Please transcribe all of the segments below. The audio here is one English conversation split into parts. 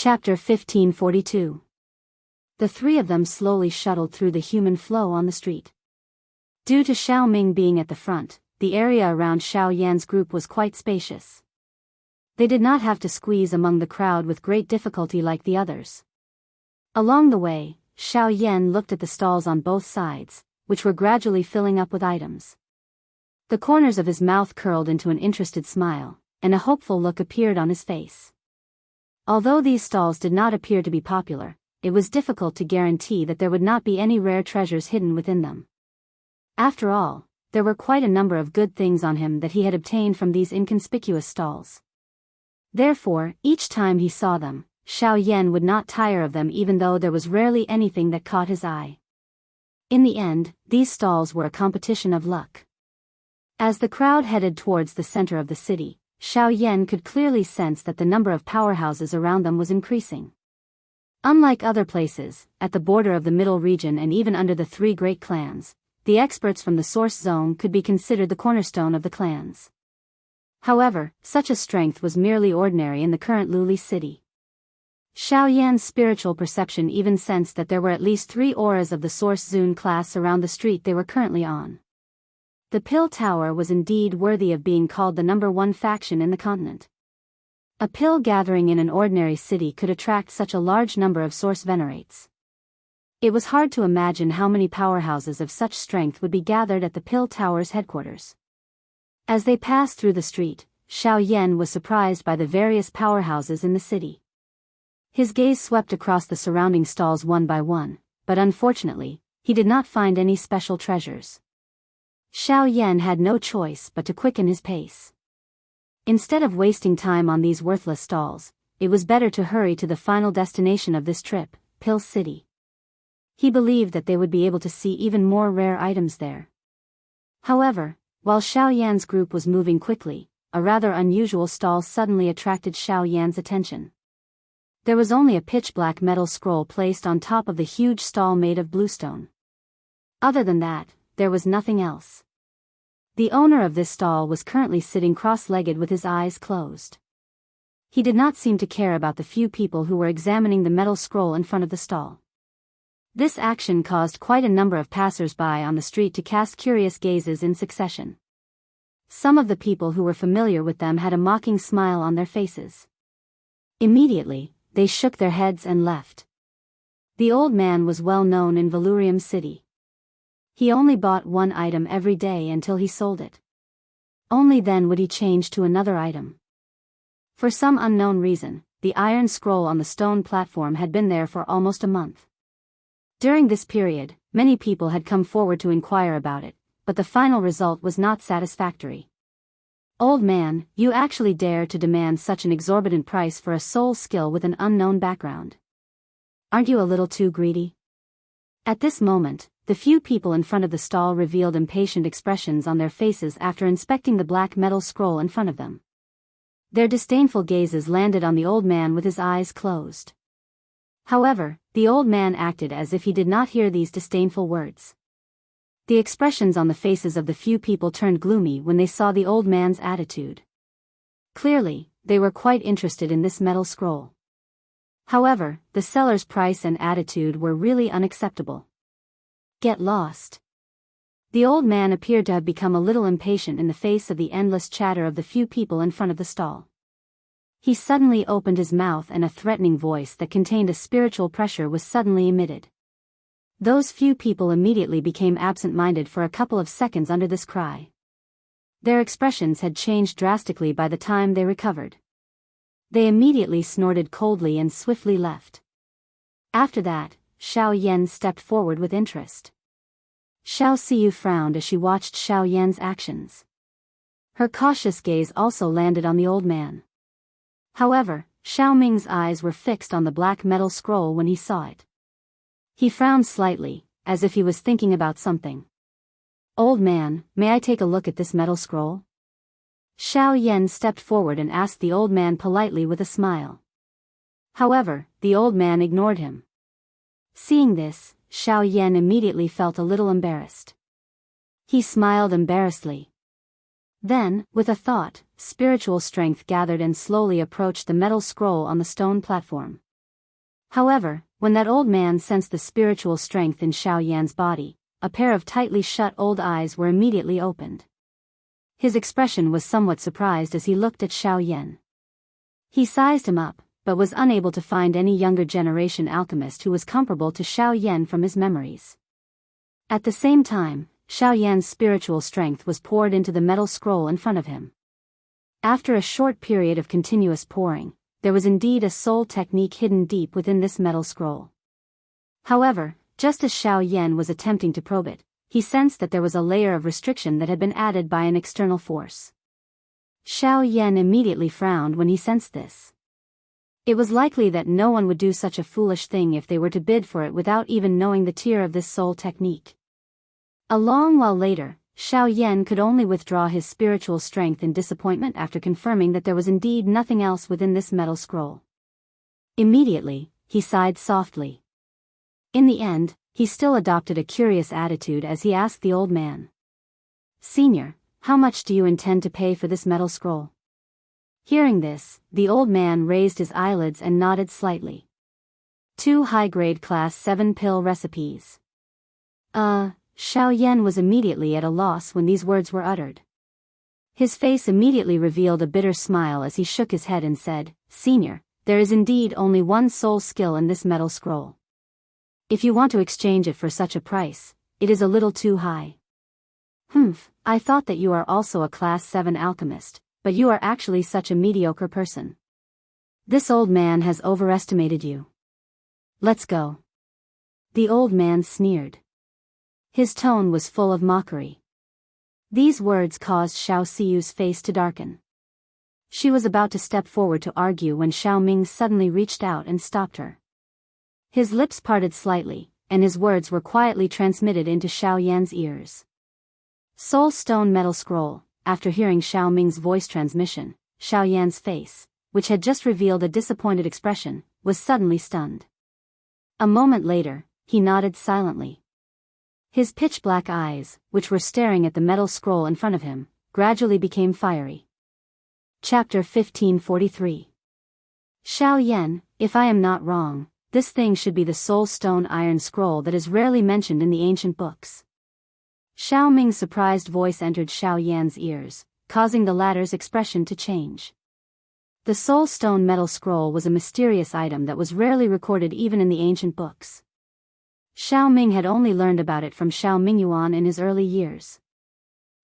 Chapter 1542. The three of them slowly shuttled through the human flow on the street. Due to Xiao Ming being at the front, the area around Xiao Yan's group was quite spacious. They did not have to squeeze among the crowd with great difficulty like the others. Along the way, Xiao Yan looked at the stalls on both sides, which were gradually filling up with items. The corners of his mouth curled into an interested smile, and a hopeful look appeared on his face. Although these stalls did not appear to be popular, it was difficult to guarantee that there would not be any rare treasures hidden within them. After all, there were quite a number of good things on him that he had obtained from these inconspicuous stalls. Therefore, each time he saw them, Xiao Yan would not tire of them even though there was rarely anything that caught his eye. In the end, these stalls were a competition of luck. As the crowd headed towards the center of the city, Xiao Yan could clearly sense that the number of powerhouses around them was increasing. Unlike other places, at the border of the middle region and even under the three great clans, the experts from the source zone could be considered the cornerstone of the clans. However, such a strength was merely ordinary in the current Luli city. Xiao Yan's spiritual perception even sensed that there were at least 3 auras of the source zone class around the street they were currently on. The Pill Tower was indeed worthy of being called the #1 faction in the continent. A pill gathering in an ordinary city could attract such a large number of source venerates. It was hard to imagine how many powerhouses of such strength would be gathered at the Pill Tower's headquarters. As they passed through the street, Xiao Yan was surprised by the various powerhouses in the city. His gaze swept across the surrounding stalls one by one, but unfortunately, he did not find any special treasures. Xiao Yan had no choice but to quicken his pace. Instead of wasting time on these worthless stalls, it was better to hurry to the final destination of this trip, Pill City. He believed that they would be able to see even more rare items there. However, while Xiao Yan's group was moving quickly, a rather unusual stall suddenly attracted Xiao Yan's attention. There was only a pitch-black metal scroll placed on top of the huge stall made of bluestone. Other than that, there was nothing else. The owner of this stall was currently sitting cross-legged with his eyes closed. He did not seem to care about the few people who were examining the metal scroll in front of the stall. This action caused quite a number of passers-by on the street to cast curious gazes in succession. Some of the people who were familiar with them had a mocking smile on their faces. Immediately, they shook their heads and left. The old man was well known in Valurium City. He only bought one item every day until he sold it. Only then would he change to another item. For some unknown reason, the iron scroll on the stone platform had been there for almost a month. During this period, many people had come forward to inquire about it, but the final result was not satisfactory. "Old man, you actually dare to demand such an exorbitant price for a soul skill with an unknown background. Aren't you a little too greedy?" At this moment, the few people in front of the stall revealed impatient expressions on their faces after inspecting the black metal scroll in front of them. Their disdainful gazes landed on the old man with his eyes closed. However, the old man acted as if he did not hear these disdainful words. The expressions on the faces of the few people turned gloomy when they saw the old man's attitude. Clearly, they were quite interested in this metal scroll. However, the seller's price and attitude were really unacceptable. "Get lost." The old man appeared to have become a little impatient in the face of the endless chatter of the few people in front of the stall. He suddenly opened his mouth and a threatening voice that contained a spiritual pressure was suddenly emitted. Those few people immediately became absent-minded for a couple of seconds under this cry. Their expressions had changed drastically by the time they recovered. They immediately snorted coldly and swiftly left. After that, Xiao Yan stepped forward with interest. Xiao Siyu frowned as she watched Xiao Yan's actions. Her cautious gaze also landed on the old man. However, Xiao Ming's eyes were fixed on the black metal scroll when he saw it. He frowned slightly, as if he was thinking about something. "Old man, may I take a look at this metal scroll?" Xiao Yan stepped forward and asked the old man politely with a smile. However, the old man ignored him. Seeing this, Xiao Yan immediately felt a little embarrassed. He smiled embarrassedly. Then, with a thought, spiritual strength gathered and slowly approached the metal scroll on the stone platform. However, when that old man sensed the spiritual strength in Xiao Yan's body, a pair of tightly shut old eyes were immediately opened. His expression was somewhat surprised as he looked at Xiao Yan. He sized him up, but was unable to find any younger generation alchemist who was comparable to Xiao Yan from his memories. At the same time, Xiao Yan's spiritual strength was poured into the metal scroll in front of him. After a short period of continuous pouring, there was indeed a soul technique hidden deep within this metal scroll. However, just as Xiao Yan was attempting to probe it, he sensed that there was a layer of restriction that had been added by an external force. Xiao Yan immediately frowned when he sensed this. It was likely that no one would do such a foolish thing if they were to bid for it without even knowing the tier of this soul technique. A long while later, Xiao Yan could only withdraw his spiritual strength in disappointment after confirming that there was indeed nothing else within this metal scroll. Immediately, he sighed softly. In the end, he still adopted a curious attitude as he asked the old man, "Senior, how much do you intend to pay for this metal scroll?" Hearing this, the old man raised his eyelids and nodded slightly. 2 high-grade class 7 pill recipes. Xiao Yan was immediately at a loss when these words were uttered. His face immediately revealed a bitter smile as he shook his head and said, "Senior, there is indeed only one soul skill in this metal scroll. If you want to exchange it for such a price, it is a little too high." I thought that you are also a class 7 alchemist, but you are actually such a mediocre person. This old man has overestimated you. Let's go." The old man sneered. His tone was full of mockery. These words caused Xiao Siyu's face to darken. She was about to step forward to argue when Xiao Ming suddenly reached out and stopped her. His lips parted slightly, and his words were quietly transmitted into Xiao Yan's ears. Soul Stone Metal Scroll. After hearing Xiao Ming's voice transmission, Xiao Yan's face, which had just revealed a disappointed expression, was suddenly stunned. A moment later, he nodded silently. His pitch-black eyes, which were staring at the metal scroll in front of him, gradually became fiery. Chapter 1543. Xiao Yan, if I am not wrong, this thing should be the Soul Stone Iron Scroll that is rarely mentioned in the ancient books. Xiao Ming's surprised voice entered Xiao Yan's ears, causing the latter's expression to change. The Soul Stone Metal Scroll was a mysterious item that was rarely recorded even in the ancient books. Xiao Ming had only learned about it from Xiao Mingyuan in his early years.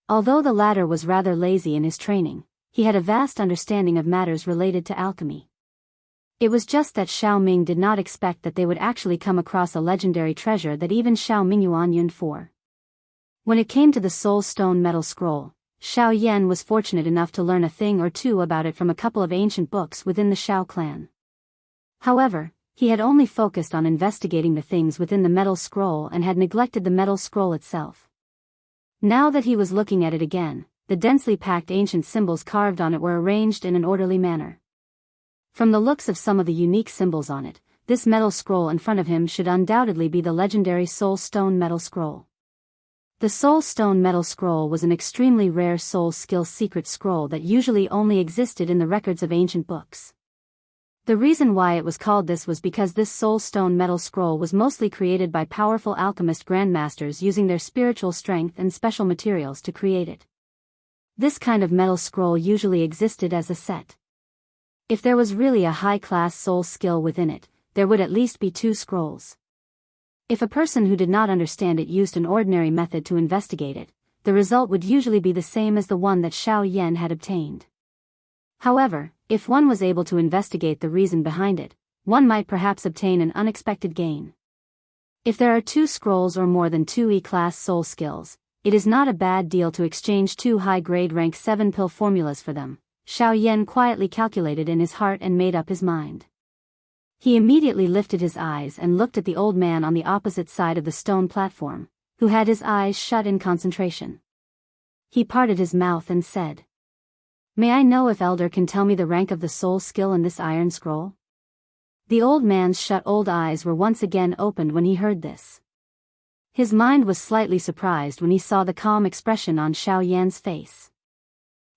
Although the latter was rather lazy in his training, he had a vast understanding of matters related to alchemy. It was just that Xiao Ming did not expect that they would actually come across a legendary treasure that even Xiao Mingyuan yearned for. When it came to the Soul Stone Metal Scroll, Xiao Yan was fortunate enough to learn a thing or two about it from a couple of ancient books within the Xiao clan. However, he had only focused on investigating the things within the metal scroll and had neglected the metal scroll itself. Now that he was looking at it again, the densely packed ancient symbols carved on it were arranged in an orderly manner. From the looks of some of the unique symbols on it, this metal scroll in front of him should undoubtedly be the legendary Soul Stone Metal Scroll. The Soul Stone Metal Scroll was an extremely rare soul skill secret scroll that usually only existed in the records of ancient books. The reason why it was called this was because this Soul Stone Metal Scroll was mostly created by powerful alchemist grandmasters using their spiritual strength and special materials to create it. This kind of metal scroll usually existed as a set. If there was really a high-class soul skill within it, there would at least be 2 scrolls. If a person who did not understand it used an ordinary method to investigate it, the result would usually be the same as the one that Xiao Yan had obtained. However, if one was able to investigate the reason behind it, one might perhaps obtain an unexpected gain. If there are 2 scrolls or more than 2 E-class soul skills, it is not a bad deal to exchange 2 high-grade rank 7 pill formulas for them, Xiao Yan quietly calculated in his heart and made up his mind. He immediately lifted his eyes and looked at the old man on the opposite side of the stone platform, who had his eyes shut in concentration. He parted his mouth and said, "May I know if Elder can tell me the rank of the soul skill in this iron scroll?" The old man's shut old eyes were once again opened when he heard this. His mind was slightly surprised when he saw the calm expression on Xiao Yan's face.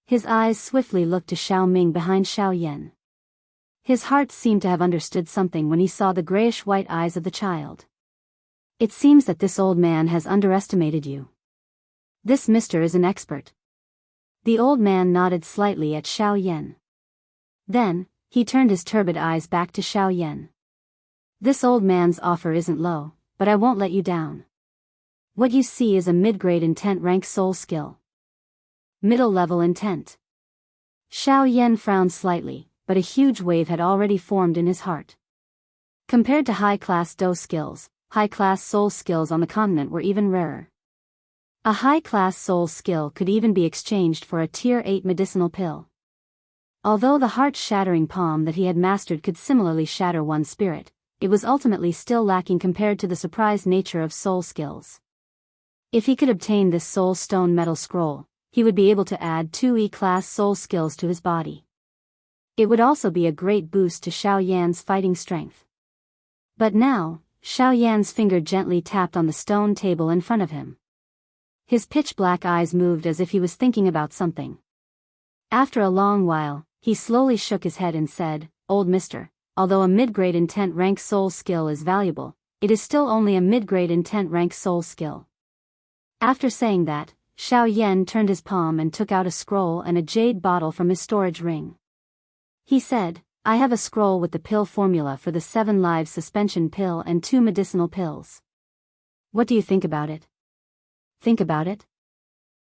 His eyes swiftly looked to Xiao Ming behind Xiao Yan. His heart seemed to have understood something when he saw the grayish-white eyes of the child. It seems that this old man has underestimated you. This mister is an expert. The old man nodded slightly at Xiao Yan. Then, he turned his turbid eyes back to Xiao Yan. This old man's offer isn't low, but I won't let you down. What you see is a mid-grade intent rank soul skill. Middle-level intent. Xiao Yan frowned slightly, but a huge wave had already formed in his heart. Compared to high-class Do skills, high-class soul skills on the continent were even rarer. A high-class soul skill could even be exchanged for a Tier 8 medicinal pill. Although the heart-shattering palm that he had mastered could similarly shatter one's spirit, it was ultimately still lacking compared to the surprise nature of soul skills. If he could obtain this soul stone metal scroll, he would be able to add 2 E-class soul skills to his body. It would also be a great boost to Xiao Yan's fighting strength. But now, Xiao Yan's finger gently tapped on the stone table in front of him. His pitch-black eyes moved as if he was thinking about something. After a long while, he slowly shook his head and said, "Old mister, although a mid-grade intent rank soul skill is valuable, it is still only a mid-grade intent rank soul skill." After saying that, Xiao Yan turned his palm and took out a scroll and a jade bottle from his storage ring. He said, "I have a scroll with the pill formula for the 7 lives suspension pill and 2 medicinal pills. What do you think about it?" "Think about it?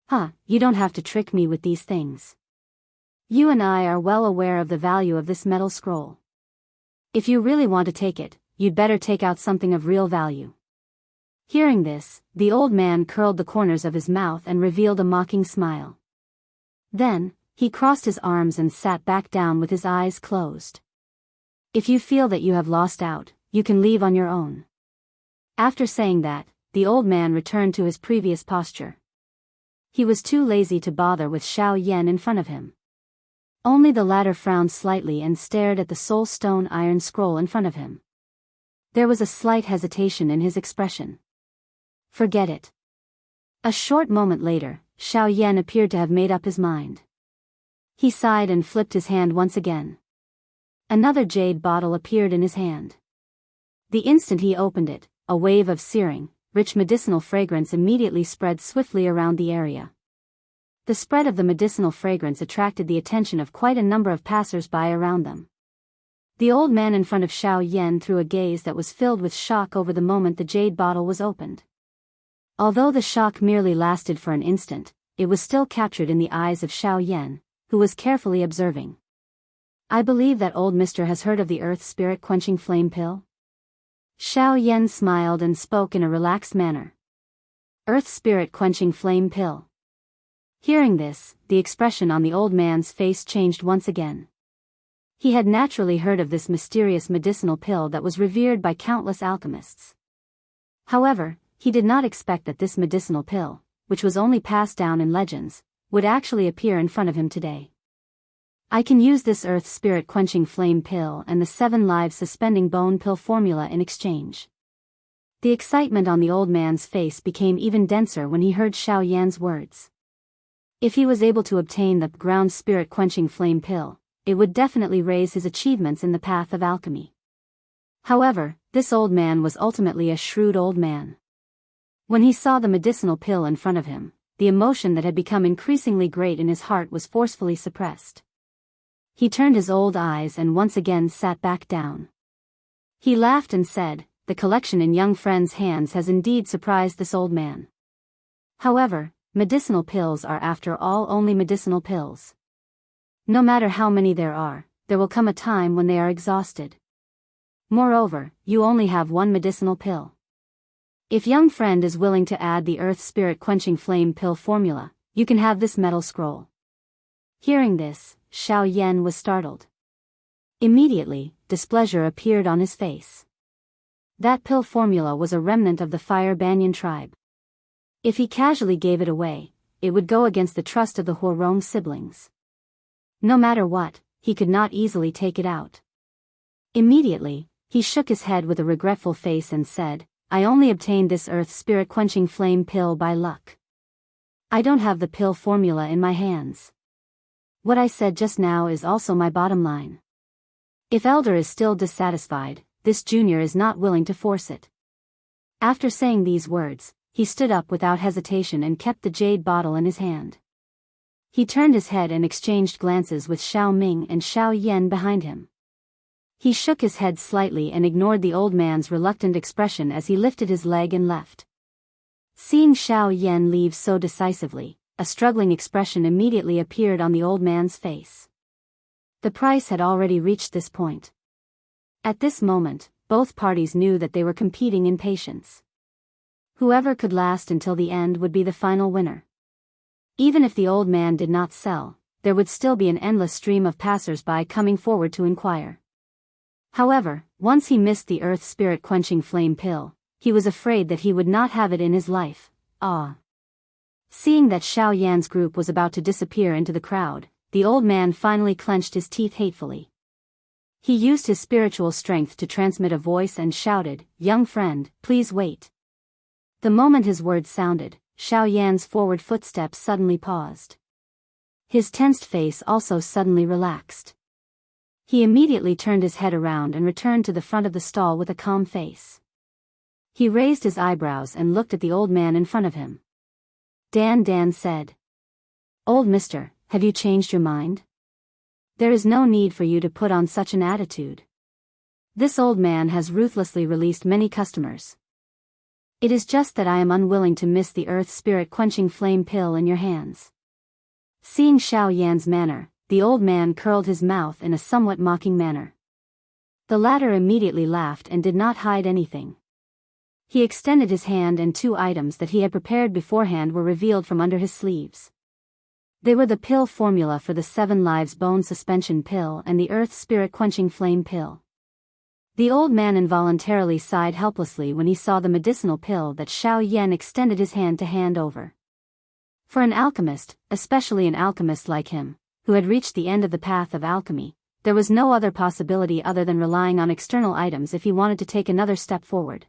Huh, you don't have to trick me with these things. You and I are well aware of the value of this metal scroll. If you really want to take it, you'd better take out something of real value." Hearing this, the old man curled the corners of his mouth and revealed a mocking smile. Then, he crossed his arms and sat back down with his eyes closed. "If you feel that you have lost out, you can leave on your own." After saying that, the old man returned to his previous posture. He was too lazy to bother with Xiao Yan in front of him. Only the latter frowned slightly and stared at the soul stone iron scroll in front of him. There was a slight hesitation in his expression. "Forget it." A short moment later, Xiao Yan appeared to have made up his mind. He sighed and flipped his hand once again. Another jade bottle appeared in his hand. The instant he opened it, a wave of searing, rich medicinal fragrance immediately spread swiftly around the area. The spread of the medicinal fragrance attracted the attention of quite a number of passers-by around them. The old man in front of Xiao Yan threw a gaze that was filled with shock over the moment the jade bottle was opened. Although the shock merely lasted for an instant, it was still captured in the eyes of Xiao Yan, who was carefully observing. "I believe that old mister has heard of the earth spirit quenching flame pill?" Xiao Yan smiled and spoke in a relaxed manner. "Earth spirit quenching flame pill." Hearing this, the expression on the old man's face changed once again. He had naturally heard of this mysterious medicinal pill that was revered by countless alchemists. However, he did not expect that this medicinal pill, which was only passed down in legends, would actually appear in front of him today. "I can use this earth spirit quenching flame pill and the 7 lives suspending bone pill formula in exchange." The excitement on the old man's face became even denser when he heard Xiao Yan's words. If he was able to obtain the ground spirit quenching flame pill, it would definitely raise his achievements in the path of alchemy. However, this old man was ultimately a shrewd old man. When he saw the medicinal pill in front of him, the emotion that had become increasingly great in his heart was forcefully suppressed. He turned his old eyes and once again sat back down. He laughed and said, "The collection in young friend's hands has indeed surprised this old man. However, medicinal pills are after all only medicinal pills. No matter how many there are, there will come a time when they are exhausted. Moreover, you only have 1 medicinal pill. If young friend is willing to add the earth spirit quenching flame pill formula, you can have this metal scroll." Hearing this, Xiao Yan was startled. Immediately, displeasure appeared on his face. That pill formula was a remnant of the Fire Banyan tribe. If he casually gave it away, it would go against the trust of the Huarong siblings. No matter what, he could not easily take it out. Immediately, he shook his head with a regretful face and said, "I only obtained this earth spirit quenching flame pill by luck. I don't have the pill formula in my hands. What I said just now is also my bottom line. If elder is still dissatisfied, this junior is not willing to force it. After saying these words, he stood up without hesitation and kept the jade bottle in his hand. He turned his head and exchanged glances with Xiao Ming and Xiao Yan behind him. He shook his head slightly and ignored the old man's reluctant expression as he lifted his leg and left. Seeing Xiao Yan leave so decisively, a struggling expression immediately appeared on the old man's face. The price had already reached this point. At this moment, both parties knew that they were competing in patience. Whoever could last until the end would be the final winner. Even if the old man did not sell, there would still be an endless stream of passers-by coming forward to inquire. However, once he missed the earth spirit quenching flame pill, he was afraid that he would not have it in his life. Seeing that Xiao Yan's group was about to disappear into the crowd, the old man finally clenched his teeth hatefully. He used his spiritual strength to transmit a voice and shouted, "Young friend, please wait." The moment his words sounded, Xiao Yan's forward footsteps suddenly paused. His tensed face also suddenly relaxed. He immediately turned his head around and returned to the front of the stall with a calm face. He raised his eyebrows and looked at the old man in front of him. Dan said, "Old mister, have you changed your mind? There is no need for you to put on such an attitude. This old man has ruthlessly released many customers. It is just that I am unwilling to miss the earth spirit quenching flame pill in your hands." Seeing Xiao Yan's manner, the old man curled his mouth in a somewhat mocking manner. The latter immediately laughed and did not hide anything. He extended his hand and 2 items that he had prepared beforehand were revealed from under his sleeves. They were the pill formula for the 7 Lives Bone Suspension pill and the Earth Spirit Quenching Flame pill. The old man involuntarily sighed helplessly when he saw the medicinal pill that Xiao Yan extended his hand to hand over. For an alchemist, especially an alchemist like him, who had reached the end of the path of alchemy, there was no other possibility other than relying on external items if he wanted to take another step forward.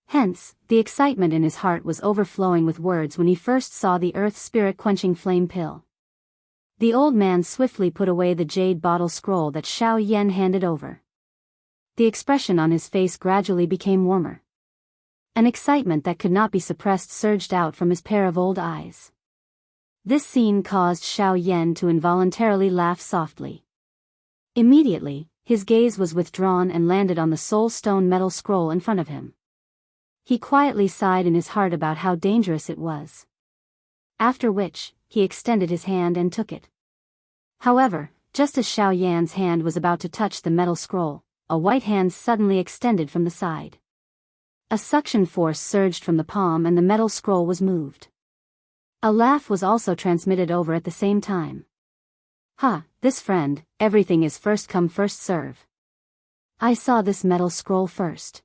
Hence, the excitement in his heart was overflowing with words when he first saw the earth spirit quenching flame pill. The old man swiftly put away the jade bottle scroll that Xiao Yan handed over. The expression on his face gradually became warmer. An excitement that could not be suppressed surged out from his pair of old eyes. This scene caused Xiao Yan to involuntarily laugh softly. Immediately, his gaze was withdrawn and landed on the soul stone metal scroll in front of him. He quietly sighed in his heart about how dangerous it was. After which, he extended his hand and took it. However, just as Xiao Yan's hand was about to touch the metal scroll, a white hand suddenly extended from the side. A suction force surged from the palm and the metal scroll was moved. A laugh was also transmitted over at the same time. This friend, everything is first come first serve. I saw this metal scroll first.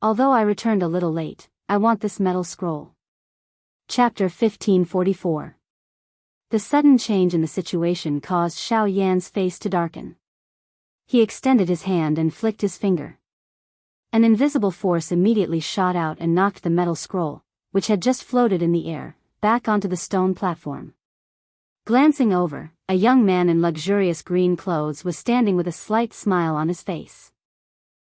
Although I returned a little late, I want this metal scroll. Chapter 1544. The sudden change in the situation caused Xiao Yan's face to darken. He extended his hand and flicked his finger. An invisible force immediately shot out and knocked the metal scroll, which had just floated in the air, back onto the stone platform. Glancing over, a young man in luxurious green clothes was standing with a slight smile on his face.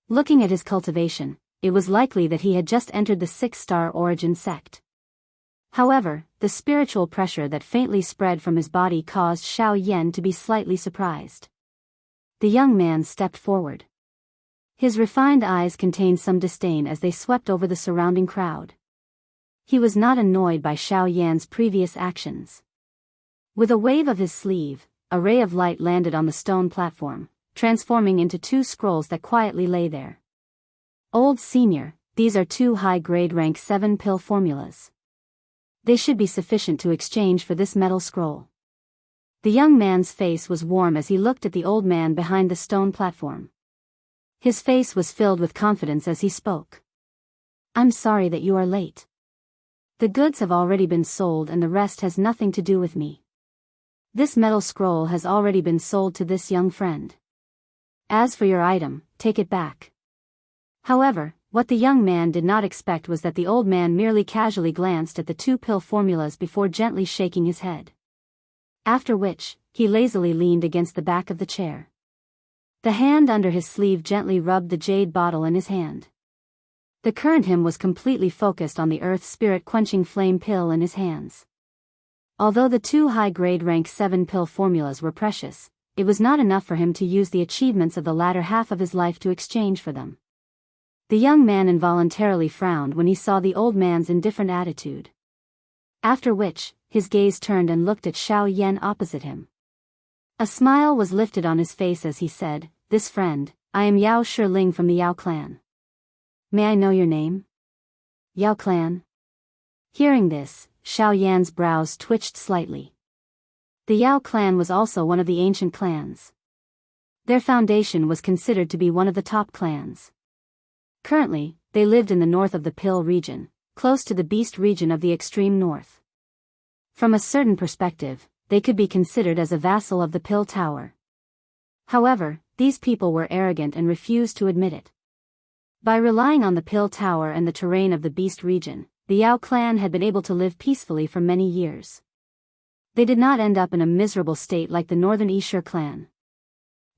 Looking at his cultivation, it was likely that he had just entered the 6-star origin sect. However, the spiritual pressure that faintly spread from his body caused Xiao Yan to be slightly surprised. The young man stepped forward. His refined eyes contained some disdain as they swept over the surrounding crowd. He was not annoyed by Xiao Yan's previous actions. With a wave of his sleeve, a ray of light landed on the stone platform, transforming into 2 scrolls that quietly lay there. Old senior, these are 2 high-grade rank 7 pill formulas. They should be sufficient to exchange for this metal scroll. The young man's face was warm as he looked at the old man behind the stone platform. His face was filled with confidence as he spoke. I'm sorry that you are late. The goods have already been sold and the rest has nothing to do with me. This metal scroll has already been sold to this young friend. As for your item, take it back. However, what the young man did not expect was that the old man merely casually glanced at the 2 pill formulas before gently shaking his head. After which, he lazily leaned against the back of the chair. The hand under his sleeve gently rubbed the jade bottle in his hand. The current him was completely focused on the earth spirit quenching flame pill in his hands. Although the 2 high-grade rank 7 pill formulas were precious, it was not enough for him to use the achievements of the latter half of his life to exchange for them. The young man involuntarily frowned when he saw the old man's indifferent attitude. After which, his gaze turned and looked at Xiao Yan opposite him. A smile was lifted on his face as he said, "This friend, I am Yao Shiling from the Yao clan. May I know your name?" "Yao clan?" Hearing this, Xiao Yan's brows twitched slightly. The Yao clan was also one of the ancient clans. Their foundation was considered to be one of the top clans. Currently, they lived in the north of the Pill region, close to the Beast region of the extreme north. From a certain perspective, they could be considered as a vassal of the Pill Tower. However, these people were arrogant and refused to admit it. By relying on the Pill Tower and the terrain of the Beast region, the Yao clan had been able to live peacefully for many years. They did not end up in a miserable state like the Northern Yishur clan.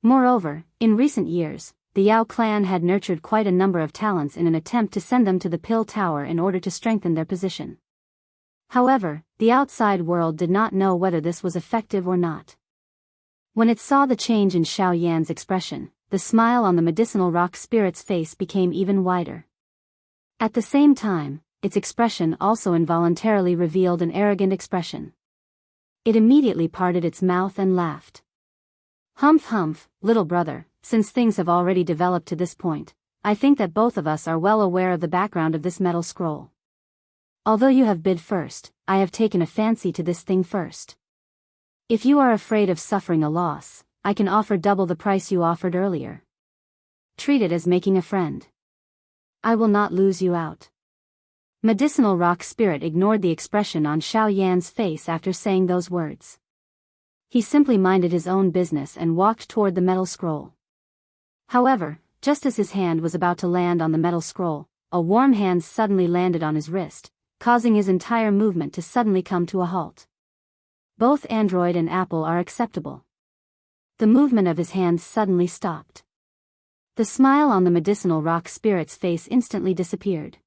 Moreover, in recent years, the Yao clan had nurtured quite a number of talents in an attempt to send them to the Pill Tower in order to strengthen their position. However, the outside world did not know whether this was effective or not. When it saw the change in Xiao Yan's expression, the smile on the medicinal rock spirit's face became even wider. At the same time, its expression also involuntarily revealed an arrogant expression. It immediately parted its mouth and laughed. "Humph humph, little brother, since things have already developed to this point, I think that both of us are well aware of the background of this metal scroll. Although you have bid first, I have taken a fancy to this thing first. If you are afraid of suffering a loss, I can offer double the price you offered earlier. Treat it as making a friend. I will not lose you out." Medicinal rock spirit ignored the expression on Xiao Yan's face after saying those words. He simply minded his own business and walked toward the metal scroll. However, just as his hand was about to land on the metal scroll, a warm hand suddenly landed on his wrist, causing his entire movement to suddenly come to a halt. Both Android and Apple are acceptable. The movement of his hand suddenly stopped. The smile on the medicinal rock spirit's face instantly disappeared.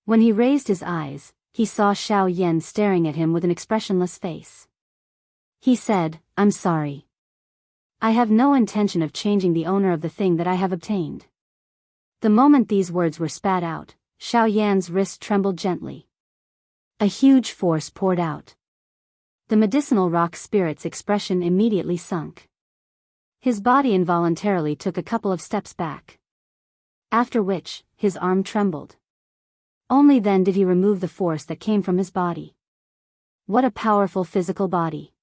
When he raised his eyes, he saw Xiao Yan staring at him with an expressionless face. He said, "I'm sorry. I have no intention of changing the owner of the thing that I have obtained." The moment these words were spat out, Xiao Yan's wrist trembled gently. A huge force poured out. The medicinal rock spirit's expression immediately sunk. His body involuntarily took a couple of steps back. After which, his arm trembled. Only then did he remove the force that came from his body. What a powerful physical body.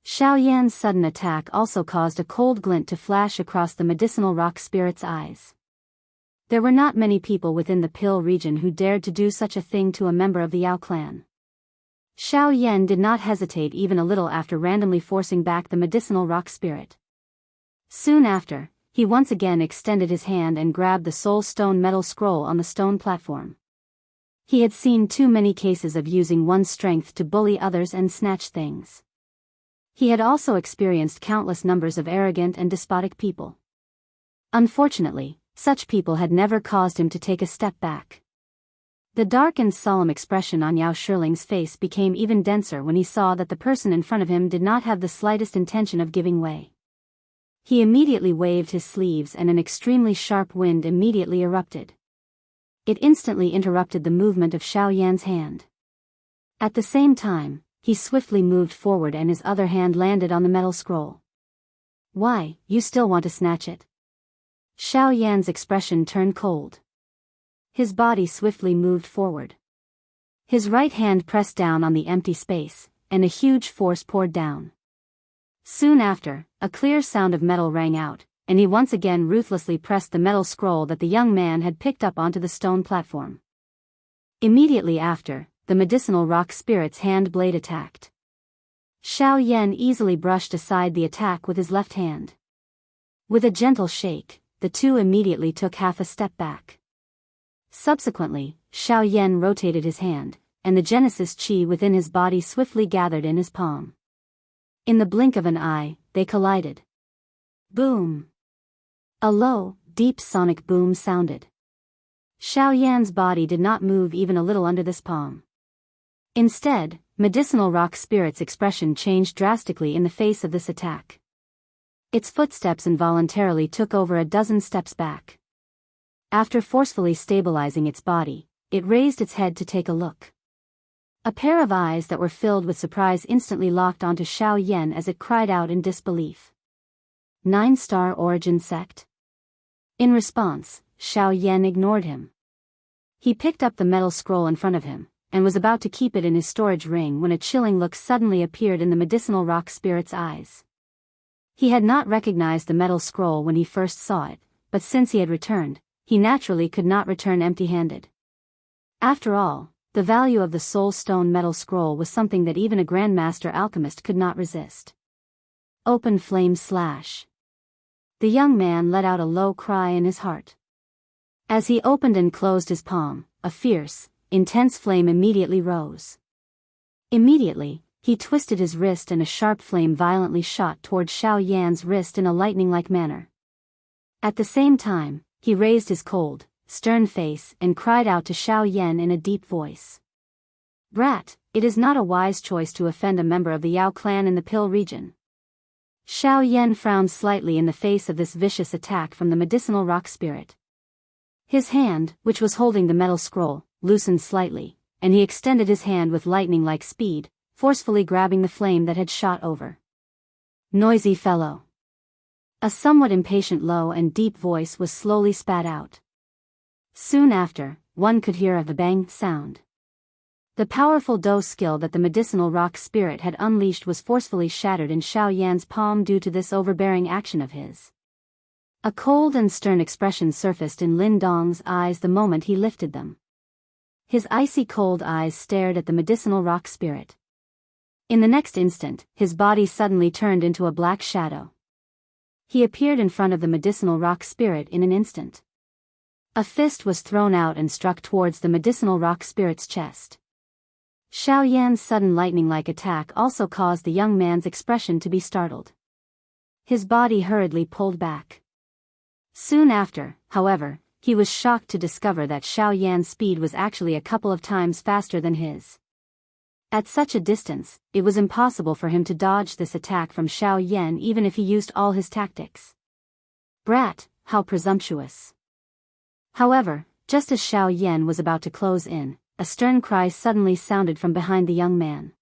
Xiao Yan's sudden attack also caused a cold glint to flash across the medicinal rock spirit's eyes. There were not many people within the Pill region who dared to do such a thing to a member of the Yao clan. Xiao Yan did not hesitate even a little after randomly forcing back the medicinal rock spirit. Soon after, he once again extended his hand and grabbed the soul stone metal scroll on the stone platform. He had seen too many cases of using one's strength to bully others and snatch things. He had also experienced countless numbers of arrogant and despotic people. Unfortunately, such people had never caused him to take a step back. The dark and solemn expression on Yao Shiling's face became even denser when he saw that the person in front of him did not have the slightest intention of giving way. He immediately waved his sleeves and an extremely sharp wind immediately erupted. It instantly interrupted the movement of Xiao Yan's hand. At the same time, he swiftly moved forward and his other hand landed on the metal scroll. "Why, you still want to snatch it?" Xiao Yan's expression turned cold. His body swiftly moved forward. His right hand pressed down on the empty space, and a huge force poured down. Soon after, a clear sound of metal rang out, and he once again ruthlessly pressed the metal scroll that the young man had picked up onto the stone platform. Immediately after, the medicinal rock spirit's hand blade attacked. Xiao Yan easily brushed aside the attack with his left hand. With a gentle shake, the two immediately took half a step back. Subsequently, Xiao Yan rotated his hand, and the Genesis Chi within his body swiftly gathered in his palm. In the blink of an eye, they collided. Boom! A low, deep sonic boom sounded. Xiao Yan's body did not move even a little under this palm. Instead, medicinal rock spirit's expression changed drastically in the face of this attack. Its footsteps involuntarily took over a dozen steps back. After forcefully stabilizing its body, it raised its head to take a look. A pair of eyes that were filled with surprise instantly locked onto Xiao Yan as it cried out in disbelief. 9-star origin sect? In response, Xiao Yan ignored him. He picked up the metal scroll in front of him, and was about to keep it in his storage ring when a chilling look suddenly appeared in the medicinal rock spirit's eyes. He had not recognized the metal scroll when he first saw it, but since he had returned, he naturally could not return empty-handed. After all, the value of the soul stone metal scroll was something that even a grandmaster alchemist could not resist. Open flame slash. The young man let out a low cry in his heart. As he opened and closed his palm, a fierce, intense flame immediately rose. Immediately, he twisted his wrist and a sharp flame violently shot toward Xiao Yan's wrist in a lightning-like manner. At the same time, he raised his cold, stern face and cried out to Xiao Yan in a deep voice. Brat, it is not a wise choice to offend a member of the Yao clan in the Pill region. Xiao Yan frowned slightly in the face of this vicious attack from the medicinal rock spirit. His hand, which was holding the metal scroll, loosened slightly, and he extended his hand with lightning-like speed, forcefully grabbing the flame that had shot over. Noisy fellow. A somewhat impatient low and deep voice was slowly spat out. Soon after, one could hear a bang sound. The powerful dough skill that the medicinal rock spirit had unleashed was forcefully shattered in Xiao Yan's palm due to this overbearing action of his. A cold and stern expression surfaced in Lin Dong's eyes the moment he lifted them. His icy cold eyes stared at the medicinal rock spirit. In the next instant, his body suddenly turned into a black shadow. He appeared in front of the medicinal rock spirit in an instant. A fist was thrown out and struck towards the medicinal rock spirit's chest. Xiao Yan's sudden lightning-like attack also caused the young man's expression to be startled. His body hurriedly pulled back. Soon after, however, he was shocked to discover that Xiao Yan's speed was actually a couple of times faster than his. At such a distance, it was impossible for him to dodge this attack from Xiao Yan even if he used all his tactics. Brat, how presumptuous. However, just as Xiao Yan was about to close in, a stern cry suddenly sounded from behind the young man.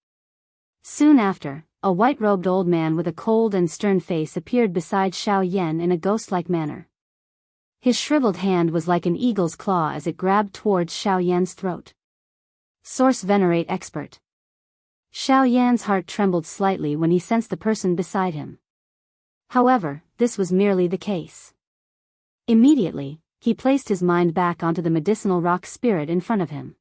Soon after, a white-robed old man with a cold and stern face appeared beside Xiao Yan in a ghost-like manner. His shriveled hand was like an eagle's claw as it grabbed towards Xiao Yan's throat. Source Venerate Expert. Xiao Yan's heart trembled slightly when he sensed the person beside him. However, this was merely the case. Immediately, he placed his mind back onto the medicinal rock spirit in front of him.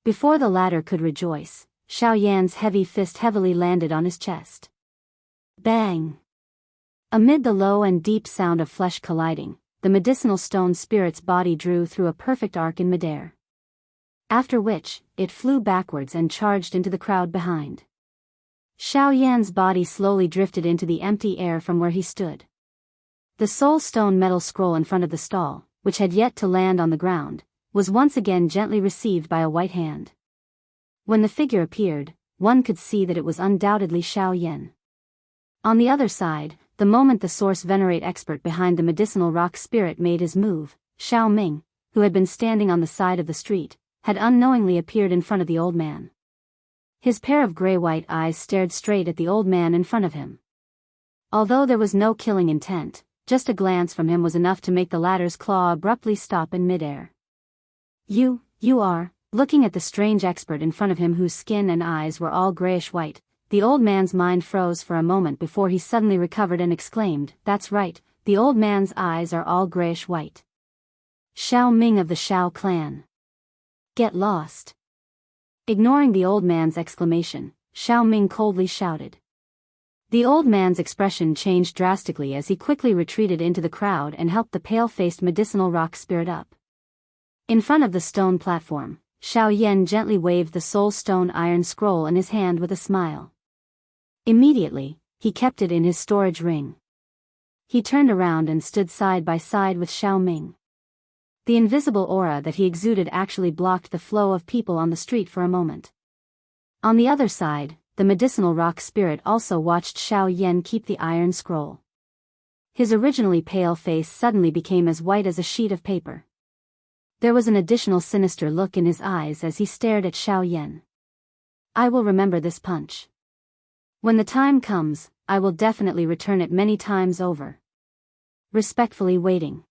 Before the latter could rejoice, Xiao Yan's heavy fist heavily landed on his chest. Bang! Amid the low and deep sound of flesh colliding, the medicinal stone spirit's body drew through a perfect arc in midair. After which, it flew backwards and charged into the crowd behind. Xiao Yan's body slowly drifted into the empty air from where he stood. The soul stone metal scroll in front of the stall, which had yet to land on the ground, was once again gently received by a white hand. When the figure appeared, one could see that it was undoubtedly Xiao Yan. On the other side, the moment the Source Venerate expert behind the medicinal rock spirit made his move, Xiao Ming, who had been standing on the side of the street, had unknowingly appeared in front of the old man. His pair of gray-white eyes stared straight at the old man in front of him. Although there was no killing intent, just a glance from him was enough to make the latter's claw abruptly stop in midair. You are, looking at the strange expert in front of him whose skin and eyes were all grayish-white. The old man's mind froze for a moment before he suddenly recovered and exclaimed, "That's right, the old man's eyes are all grayish-white. Xiao Ming of the Xiao clan. Get lost." Ignoring the old man's exclamation, Xiao Ming coldly shouted. The old man's expression changed drastically as he quickly retreated into the crowd and helped the pale-faced medicinal rock spirit up. In front of the stone platform, Xiao Yan gently waved the soul stone iron scroll in his hand with a smile. Immediately, he kept it in his storage ring. he turned around and stood side by side with Xiao Ming. The invisible aura that he exuded actually blocked the flow of people on the street for a moment. On the other side, the medicinal rock spirit also watched Xiao Yan keep the iron scroll. His originally pale face suddenly became as white as a sheet of paper. There was an additional sinister look in his eyes as he stared at Xiao Yan. I will remember this punch. When the time comes, I will definitely return it many times over. Respectfully waiting.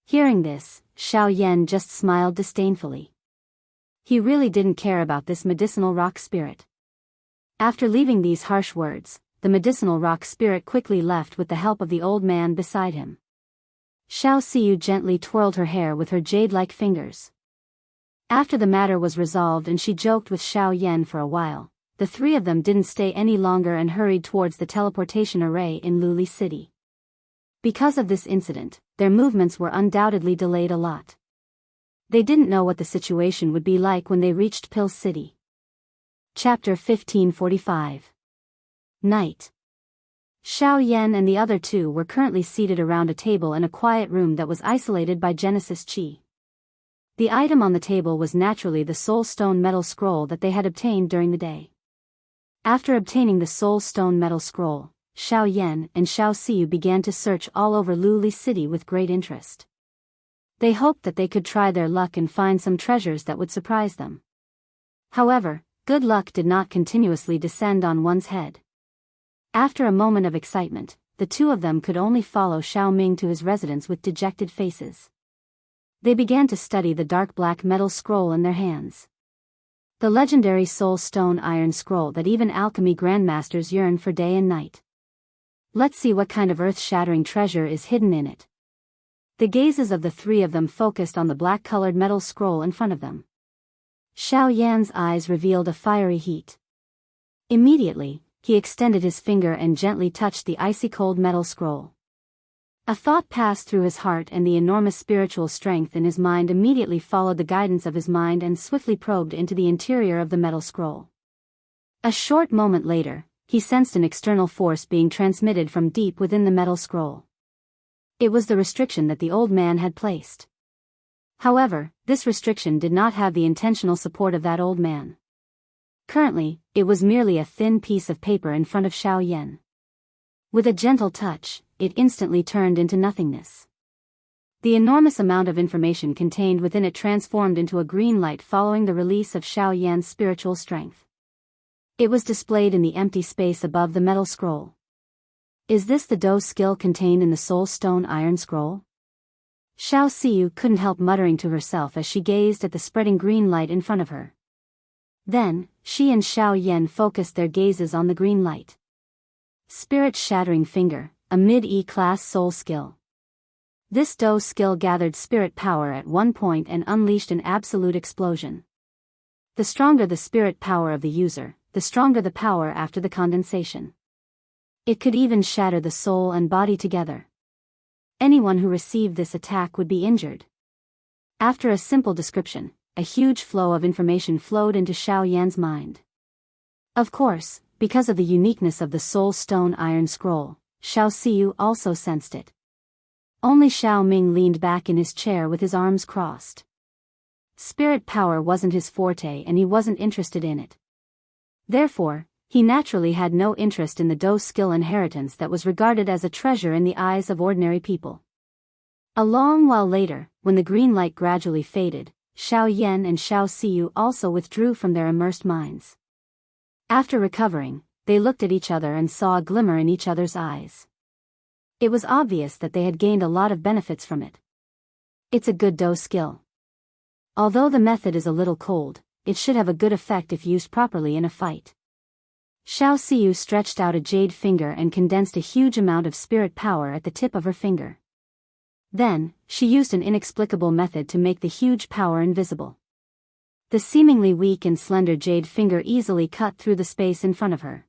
Hearing this, Xiao Yan just smiled disdainfully. He really didn't care about this medicinal rock spirit. After leaving these harsh words, the medicinal rock spirit quickly left with the help of the old man beside him. Xiao Siyu gently twirled her hair with her jade-like fingers. After the matter was resolved and she joked with Xiao Yan for a while, the three of them didn't stay any longer and hurried towards the teleportation array in Luli City. Because of this incident, their movements were undoubtedly delayed a lot. They didn't know what the situation would be like when they reached Pill City. Chapter 1545. Night. Xiao Yan and the other two were currently seated around a table in a quiet room that was isolated by Genesis Qi. The item on the table was naturally the Soul Stone Metal Scroll that they had obtained during the day. After obtaining the Soul Stone Metal Scroll, Xiao Yan and Xiao Siyu began to search all over Luli City with great interest. They hoped that they could try their luck and find some treasures that would surprise them. However, good luck did not continuously descend on one's head. After a moment of excitement, the two of them could only follow Xiao Ming to his residence with dejected faces. They began to study the dark black metal scroll in their hands. The legendary Soul Stone Iron Scroll that even alchemy grandmasters yearn for day and night. Let's see what kind of earth-shattering treasure is hidden in it. The gazes of the three of them focused on the black-colored metal scroll in front of them. Xiao Yan's eyes revealed a fiery heat. Immediately, he extended his finger and gently touched the icy-cold metal scroll. A thought passed through his heart and the enormous spiritual strength in his mind immediately followed the guidance of his mind and swiftly probed into the interior of the metal scroll. A short moment later, he sensed an external force being transmitted from deep within the metal scroll. It was the restriction that the old man had placed. However, this restriction did not have the intentional support of that old man. Currently, it was merely a thin piece of paper in front of Xiao Yan. With a gentle touch, it instantly turned into nothingness. The enormous amount of information contained within it transformed into a green light following the release of Xiao Yan's spiritual strength. It was displayed in the empty space above the metal scroll. Is this the Do skill contained in the Soul Stone Iron Scroll? Xiao Siyu couldn't help muttering to herself as she gazed at the spreading green light in front of her. Then, she and Xiao Yan focused their gazes on the green light. Spirit-Shattering Finger, a mid-E-class soul skill. This Do skill gathered spirit power at one point and unleashed an absolute explosion. The stronger the spirit power of the user, the stronger the power after the condensation. It could even shatter the soul and body together. Anyone who received this attack would be injured. After a simple description, a huge flow of information flowed into Xiao Yan's mind. Of course, because of the uniqueness of the Soul Stone Iron Scroll, Xiao Siyu also sensed it. Only Xiao Ming leaned back in his chair with his arms crossed. Spirit power wasn't his forte and he wasn't interested in it. Therefore, he naturally had no interest in the Do skill inheritance that was regarded as a treasure in the eyes of ordinary people. A long while later, when the green light gradually faded, Xiao Yan and Xiao Siyu also withdrew from their immersed minds. After recovering, they looked at each other and saw a glimmer in each other's eyes. It was obvious that they had gained a lot of benefits from it. It's a good Do skill. Although the method is a little cold, it should have a good effect if used properly in a fight. Xiao Siyu stretched out a jade finger and condensed a huge amount of spirit power at the tip of her finger. Then, she used an inexplicable method to make the huge power invisible. The seemingly weak and slender jade finger easily cut through the space in front of her.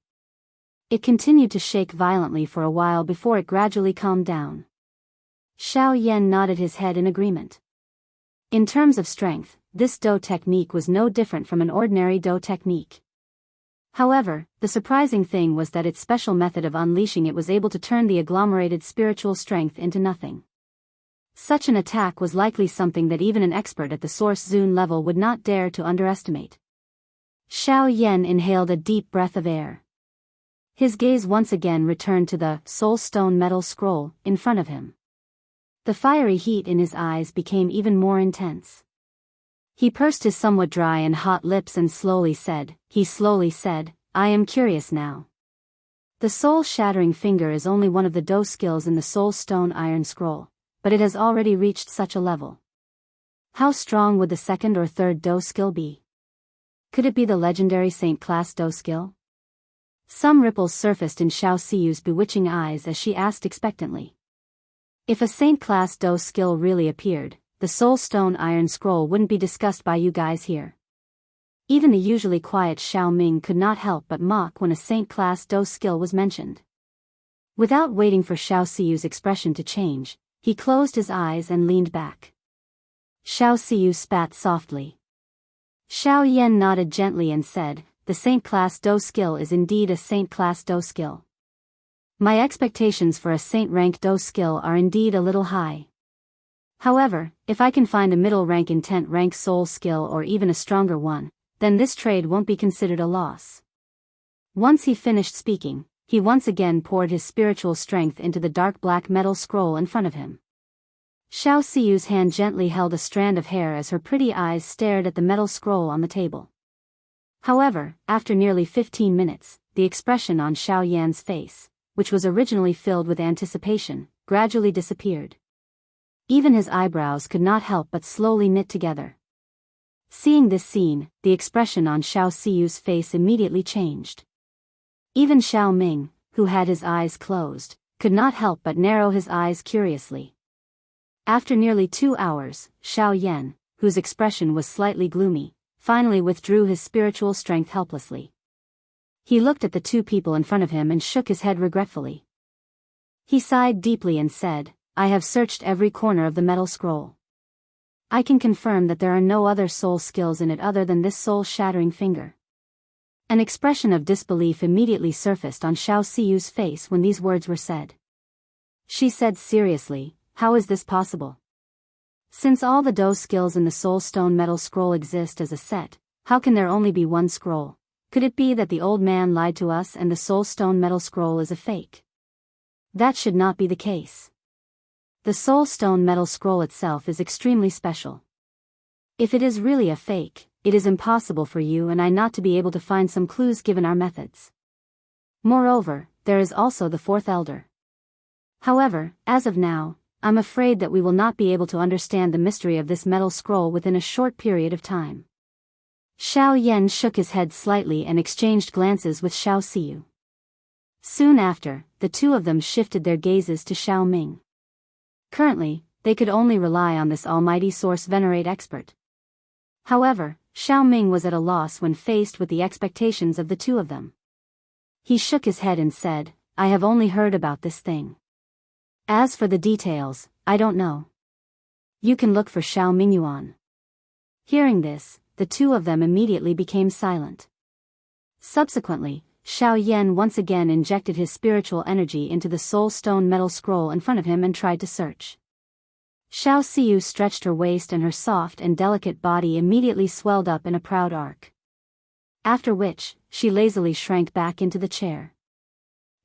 It continued to shake violently for a while before it gradually calmed down. Xiao Yan nodded his head in agreement. In terms of strength, this Do technique was no different from an ordinary Do technique. However, the surprising thing was that its special method of unleashing it was able to turn the agglomerated spiritual strength into nothing. Such an attack was likely something that even an expert at the Source Zone level would not dare to underestimate. Xiao Yan inhaled a deep breath of air. His gaze once again returned to the soul stone metal scroll in front of him. The fiery heat in his eyes became even more intense. He pursed his somewhat dry and hot lips and slowly said, I am curious now. The soul-shattering finger is only one of the Do skills in the soul stone iron scroll, but it has already reached such a level. How strong would the second or third Do skill be? Could it be the legendary Saint-class Do skill? Some ripples surfaced in Xiao Siyu's bewitching eyes as she asked expectantly. If a Saint-class Do skill really appeared, the Soul Stone Iron Scroll wouldn't be discussed by you guys here. Even the usually quiet Xiao Ming could not help but mock when a Saint-class Do skill was mentioned. Without waiting for Xiao Siyu's expression to change, he closed his eyes and leaned back. Xiao Siyu spat softly. Xiao Yan nodded gently and said, the Saint-class Do skill is indeed a Saint-class Do skill. My expectations for a Saint-rank Do skill are indeed a little high. However, if I can find a middle-rank intent-rank soul skill or even a stronger one, then this trade won't be considered a loss. Once he finished speaking, he once again poured his spiritual strength into the dark black metal scroll in front of him. Xiao Siyu's hand gently held a strand of hair as her pretty eyes stared at the metal scroll on the table. However, after nearly 15 minutes, the expression on Xiao Yan's face, which was originally filled with anticipation, gradually disappeared. Even his eyebrows could not help but slowly knit together. Seeing this scene, the expression on Xiao Siyu's face immediately changed. Even Xiao Ming, who had his eyes closed, could not help but narrow his eyes curiously. After nearly 2 hours, Xiao Yan, whose expression was slightly gloomy, finally withdrew his spiritual strength helplessly. He looked at the two people in front of him and shook his head regretfully. He sighed deeply and said, I have searched every corner of the metal scroll. I can confirm that there are no other soul skills in it other than this soul-shattering finger. An expression of disbelief immediately surfaced on Xiao Siyu's face when these words were said. She said seriously, how is this possible? Since all the Do skills in the Soul Stone Metal Scroll exist as a set, how can there only be one scroll? Could it be that the old man lied to us and the Soul Stone Metal Scroll is a fake? That should not be the case. The Soul Stone Metal Scroll itself is extremely special. If it is really a fake, it is impossible for you and I not to be able to find some clues given our methods. Moreover, there is also the fourth elder. However, as of now, I'm afraid that we will not be able to understand the mystery of this metal scroll within a short period of time. Xiao Yan shook his head slightly and exchanged glances with Xiao Siyu. Soon after, the two of them shifted their gazes to Xiao Ming. Currently, they could only rely on this almighty source venerate expert. However, Xiao Ming was at a loss when faced with the expectations of the two of them. He shook his head and said, I have only heard about this thing. As for the details, I don't know. You can look for Xiao Mingyuan. Hearing this, the two of them immediately became silent. Subsequently, Xiao Yan once again injected his spiritual energy into the soul stone metal scroll in front of him and tried to search. Xiao Siyu stretched her waist and her soft and delicate body immediately swelled up in a proud arc. After which, she lazily shrank back into the chair.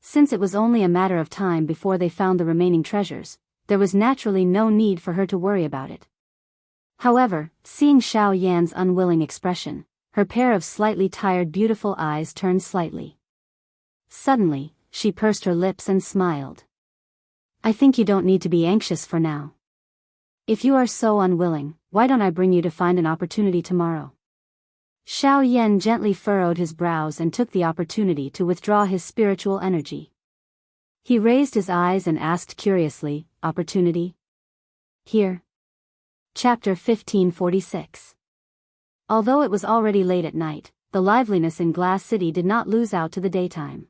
Since it was only a matter of time before they found the remaining treasures, there was naturally no need for her to worry about it. However, seeing Xiao Yan's unwilling expression, her pair of slightly tired beautiful eyes turned slightly. Suddenly, she pursed her lips and smiled. I think you don't need to be anxious for now. If you are so unwilling, why don't I bring you to find an opportunity tomorrow? Xiao Yan gently furrowed his brows and took the opportunity to withdraw his spiritual energy. He raised his eyes and asked curiously, opportunity? Here. Chapter 1546. Although it was already late at night, the liveliness in Glass City did not lose out to the daytime.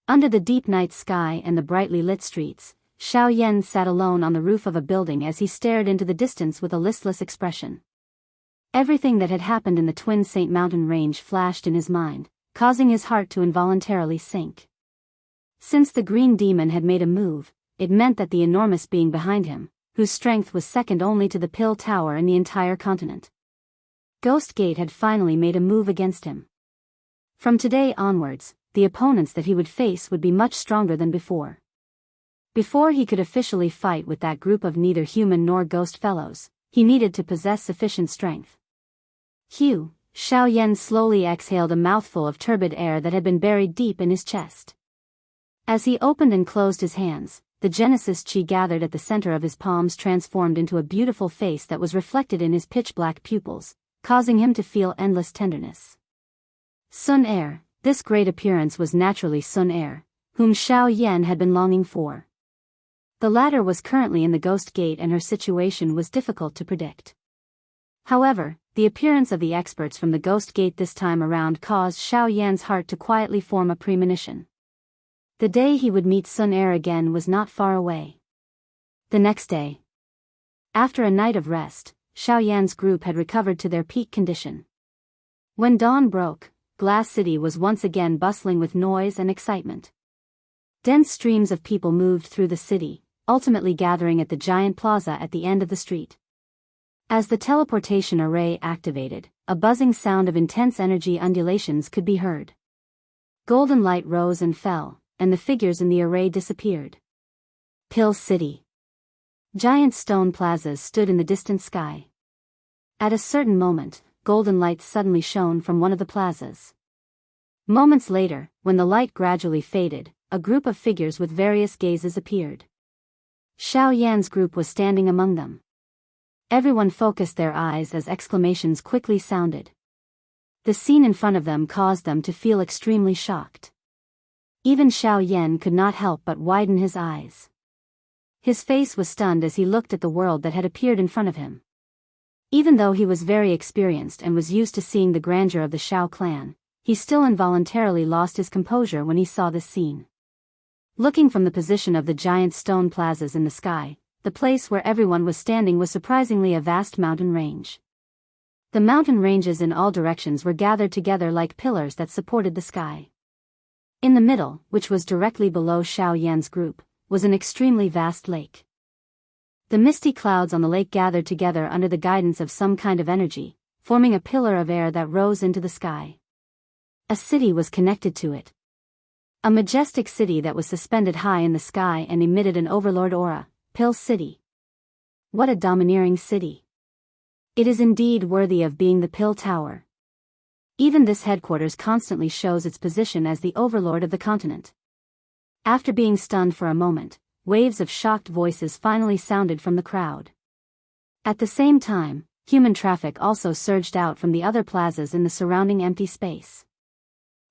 Under the deep night sky and the brightly lit streets, Xiao Yan sat alone on the roof of a building as he stared into the distance with a listless expression. Everything that had happened in the Twin Saint Mountain range flashed in his mind, causing his heart to involuntarily sink. Since the green demon had made a move, it meant that the enormous being behind him, whose strength was second only to the Pill Tower and the entire continent, Ghost Gate, had finally made a move against him. From today onwards, the opponents that he would face would be much stronger than before. Before he could officially fight with that group of neither human nor ghost fellows, he needed to possess sufficient strength. Xiao slowly exhaled a mouthful of turbid air that had been buried deep in his chest. As he opened and closed his hands, the Genesis Chi gathered at the center of his palms transformed into a beautiful face that was reflected in his pitch-black pupils, causing him to feel endless tenderness. Sun Air, this great appearance was naturally Sun Air, whom Xiao Yan had been longing for. The latter was currently in the Ghost Gate and her situation was difficult to predict. However, the appearance of the experts from the Ghost Gate this time around caused Xiao Yan's heart to quietly form a premonition. The day he would meet Sun Air again was not far away. The next day, after a night of rest, Xiao Yan's group had recovered to their peak condition. When dawn broke, Glass City was once again bustling with noise and excitement. Dense streams of people moved through the city, ultimately gathering at the giant plaza at the end of the street. As the teleportation array activated, a buzzing sound of intense energy undulations could be heard. Golden light rose and fell, and the figures in the array disappeared. Pill City. Giant stone plazas stood in the distant sky. At a certain moment, golden light suddenly shone from one of the plazas. Moments later, when the light gradually faded, a group of figures with various gazes appeared. Xiao Yan's group was standing among them. Everyone focused their eyes as exclamations quickly sounded. The scene in front of them caused them to feel extremely shocked. Even Xiao Yan could not help but widen his eyes. His face was stunned as he looked at the world that had appeared in front of him. Even though he was very experienced and was used to seeing the grandeur of the Xiao clan, he still involuntarily lost his composure when he saw this scene. Looking from the position of the giant stone plazas in the sky, the place where everyone was standing was surprisingly a vast mountain range. The mountain ranges in all directions were gathered together like pillars that supported the sky. In the middle, which was directly below Xiao Yan's group, was an extremely vast lake. The misty clouds on the lake gathered together under the guidance of some kind of energy, forming a pillar of air that rose into the sky. A city was connected to it. A majestic city that was suspended high in the sky and emitted an overlord aura, Pill City. What a domineering city. It is indeed worthy of being the Pill Tower. Even this headquarters constantly shows its position as the overlord of the continent. After being stunned for a moment, waves of shocked voices finally sounded from the crowd. At the same time, human traffic also surged out from the other plazas in the surrounding empty space.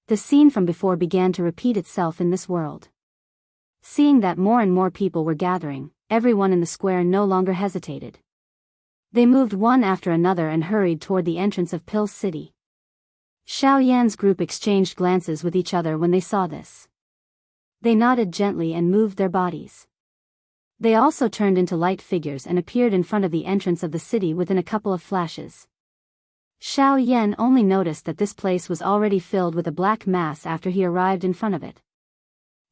The scene from before began to repeat itself in this world. Seeing that more and more people were gathering, everyone in the square no longer hesitated. They moved one after another and hurried toward the entrance of Pill City. Xiao Yan's group exchanged glances with each other when they saw this. They nodded gently and moved their bodies. They also turned into light figures and appeared in front of the entrance of the city within a couple of flashes. Xiao Yan only noticed that this place was already filled with a black mass after he arrived in front of it.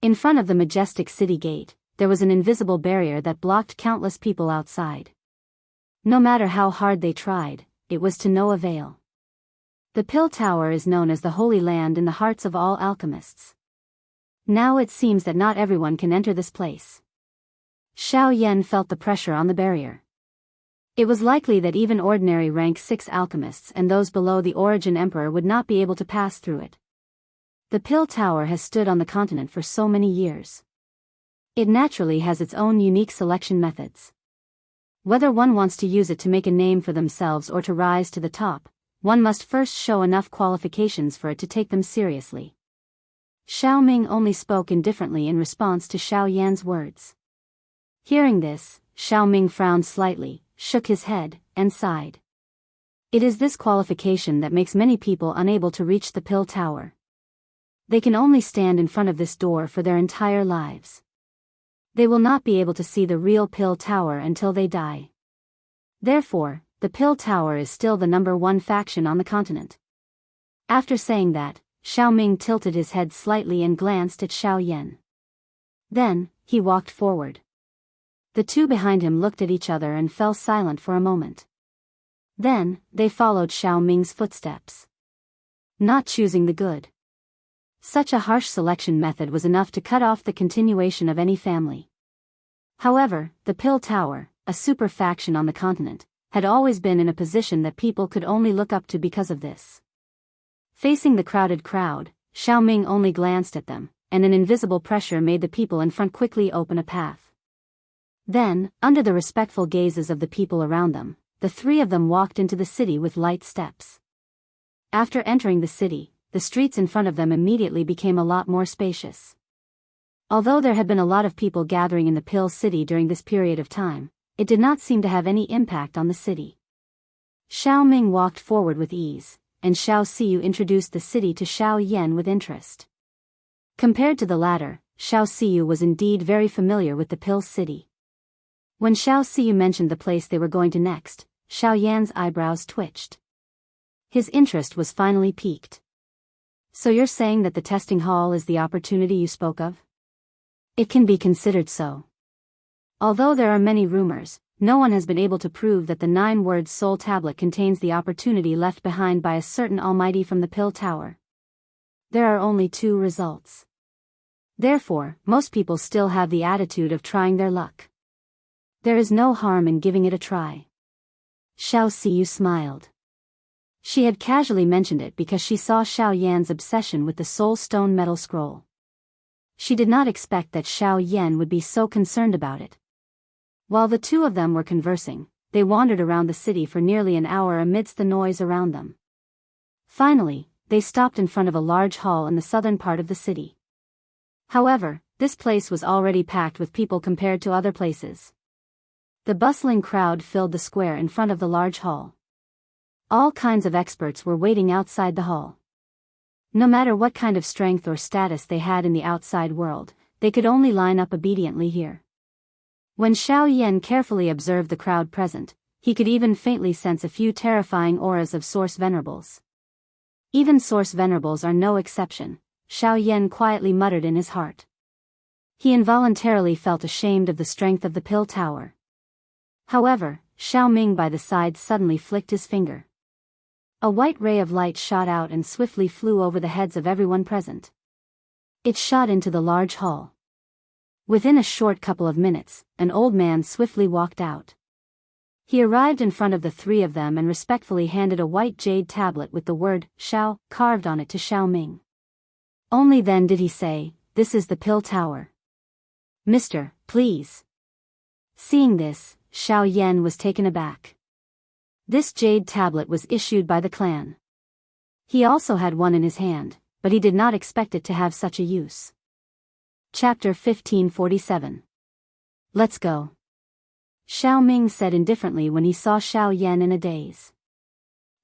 In front of the majestic city gate, there was an invisible barrier that blocked countless people outside. No matter how hard they tried, it was to no avail. The Pill Tower is known as the Holy Land in the hearts of all alchemists. Now it seems that not everyone can enter this place. Xiao Yan felt the pressure on the barrier. It was likely that even ordinary rank 6 alchemists and those below the Origin Emperor would not be able to pass through it. The Pill Tower has stood on the continent for so many years. It naturally has its own unique selection methods. Whether one wants to use it to make a name for themselves or to rise to the top, one must first show enough qualifications for it to take them seriously. Xiao Ming only spoke indifferently in response to Xiao Yan's words. Hearing this, Xiao Ming frowned slightly, shook his head, and sighed. It is this qualification that makes many people unable to reach the Pill Tower. They can only stand in front of this door for their entire lives. They will not be able to see the real Pill Tower until they die. Therefore, the Pill Tower is still the #1 faction on the continent. After saying that, Xiao Ming tilted his head slightly and glanced at Xiao Yan. Then, he walked forward. The two behind him looked at each other and fell silent for a moment. Then, they followed Xiao Ming's footsteps. Not choosing the good. Such a harsh selection method was enough to cut off the continuation of any family. However, the Pill Tower, a super faction on the continent, had always been in a position that people could only look up to because of this. Facing the crowded crowd, Xiao Ming only glanced at them, and an invisible pressure made the people in front quickly open a path. Then, under the respectful gazes of the people around them, the three of them walked into the city with light steps. After entering the city, the streets in front of them immediately became a lot more spacious. Although there had been a lot of people gathering in the Pill City during this period of time, it did not seem to have any impact on the city. Xiao Ming walked forward with ease, and Xiao Siyu introduced the city to Xiao Yan with interest. Compared to the latter, Xiao Siyu was indeed very familiar with the Pill City. When Xiao Siyu mentioned the place they were going to next, Xiao Yan's eyebrows twitched. His interest was finally piqued. So you're saying that the testing hall is the opportunity you spoke of? It can be considered so. Although there are many rumors, no one has been able to prove that the 9-word soul tablet contains the opportunity left behind by a certain almighty from the Pill Tower. There are only 2 results. Therefore, most people still have the attitude of trying their luck. There is no harm in giving it a try. Xiao Siyu smiled. She had casually mentioned it because she saw Xiao Yan's obsession with the soul stone metal scroll. She did not expect that Xiao Yan would be so concerned about it. While the two of them were conversing, they wandered around the city for nearly an hour amidst the noise around them. Finally, they stopped in front of a large hall in the southern part of the city. However, this place was already packed with people compared to other places. The bustling crowd filled the square in front of the large hall. All kinds of experts were waiting outside the hall. No matter what kind of strength or status they had in the outside world, they could only line up obediently here. When Xiao Yan carefully observed the crowd present, he could even faintly sense a few terrifying auras of Source Venerables. Even Source Venerables are no exception, Xiao Yan quietly muttered in his heart. He involuntarily felt ashamed of the strength of the Pill Tower. However, Xiao Ming by the side suddenly flicked his finger. A white ray of light shot out and swiftly flew over the heads of everyone present. It shot into the large hall. Within a short couple of minutes, an old man swiftly walked out. He arrived in front of the 3 of them and respectfully handed a white jade tablet with the word, Xiao, carved on it to Xiao Ming. Only then did he say, "This is the Pill Tower. Mister, please." Seeing this, Xiao Yan was taken aback. This jade tablet was issued by the clan. He also had one in his hand, but he did not expect it to have such a use. Chapter 1547. Let's go. Xiao Ming said indifferently when he saw Xiao Yan in a daze.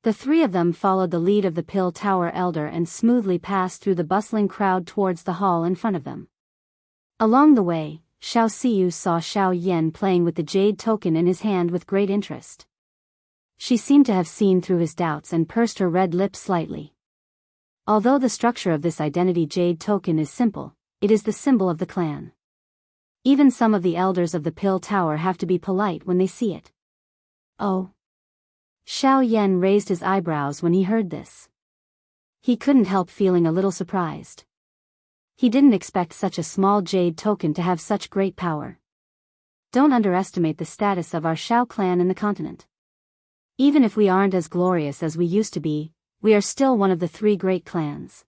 The 3 of them followed the lead of the Pill Tower elder and smoothly passed through the bustling crowd towards the hall in front of them. Along the way, Xiao Siyu saw Xiao Yan playing with the jade token in his hand with great interest. She seemed to have seen through his doubts and pursed her red lips slightly. Although the structure of this identity jade token is simple, it is the symbol of the clan. Even some of the elders of the Pill Tower have to be polite when they see it. Oh. Xiao Yan raised his eyebrows when he heard this. He couldn't help feeling a little surprised. He didn't expect such a small jade token to have such great power. Don't underestimate the status of our Xiao clan in the continent. Even if we aren't as glorious as we used to be, we are still one of the 3 great clans.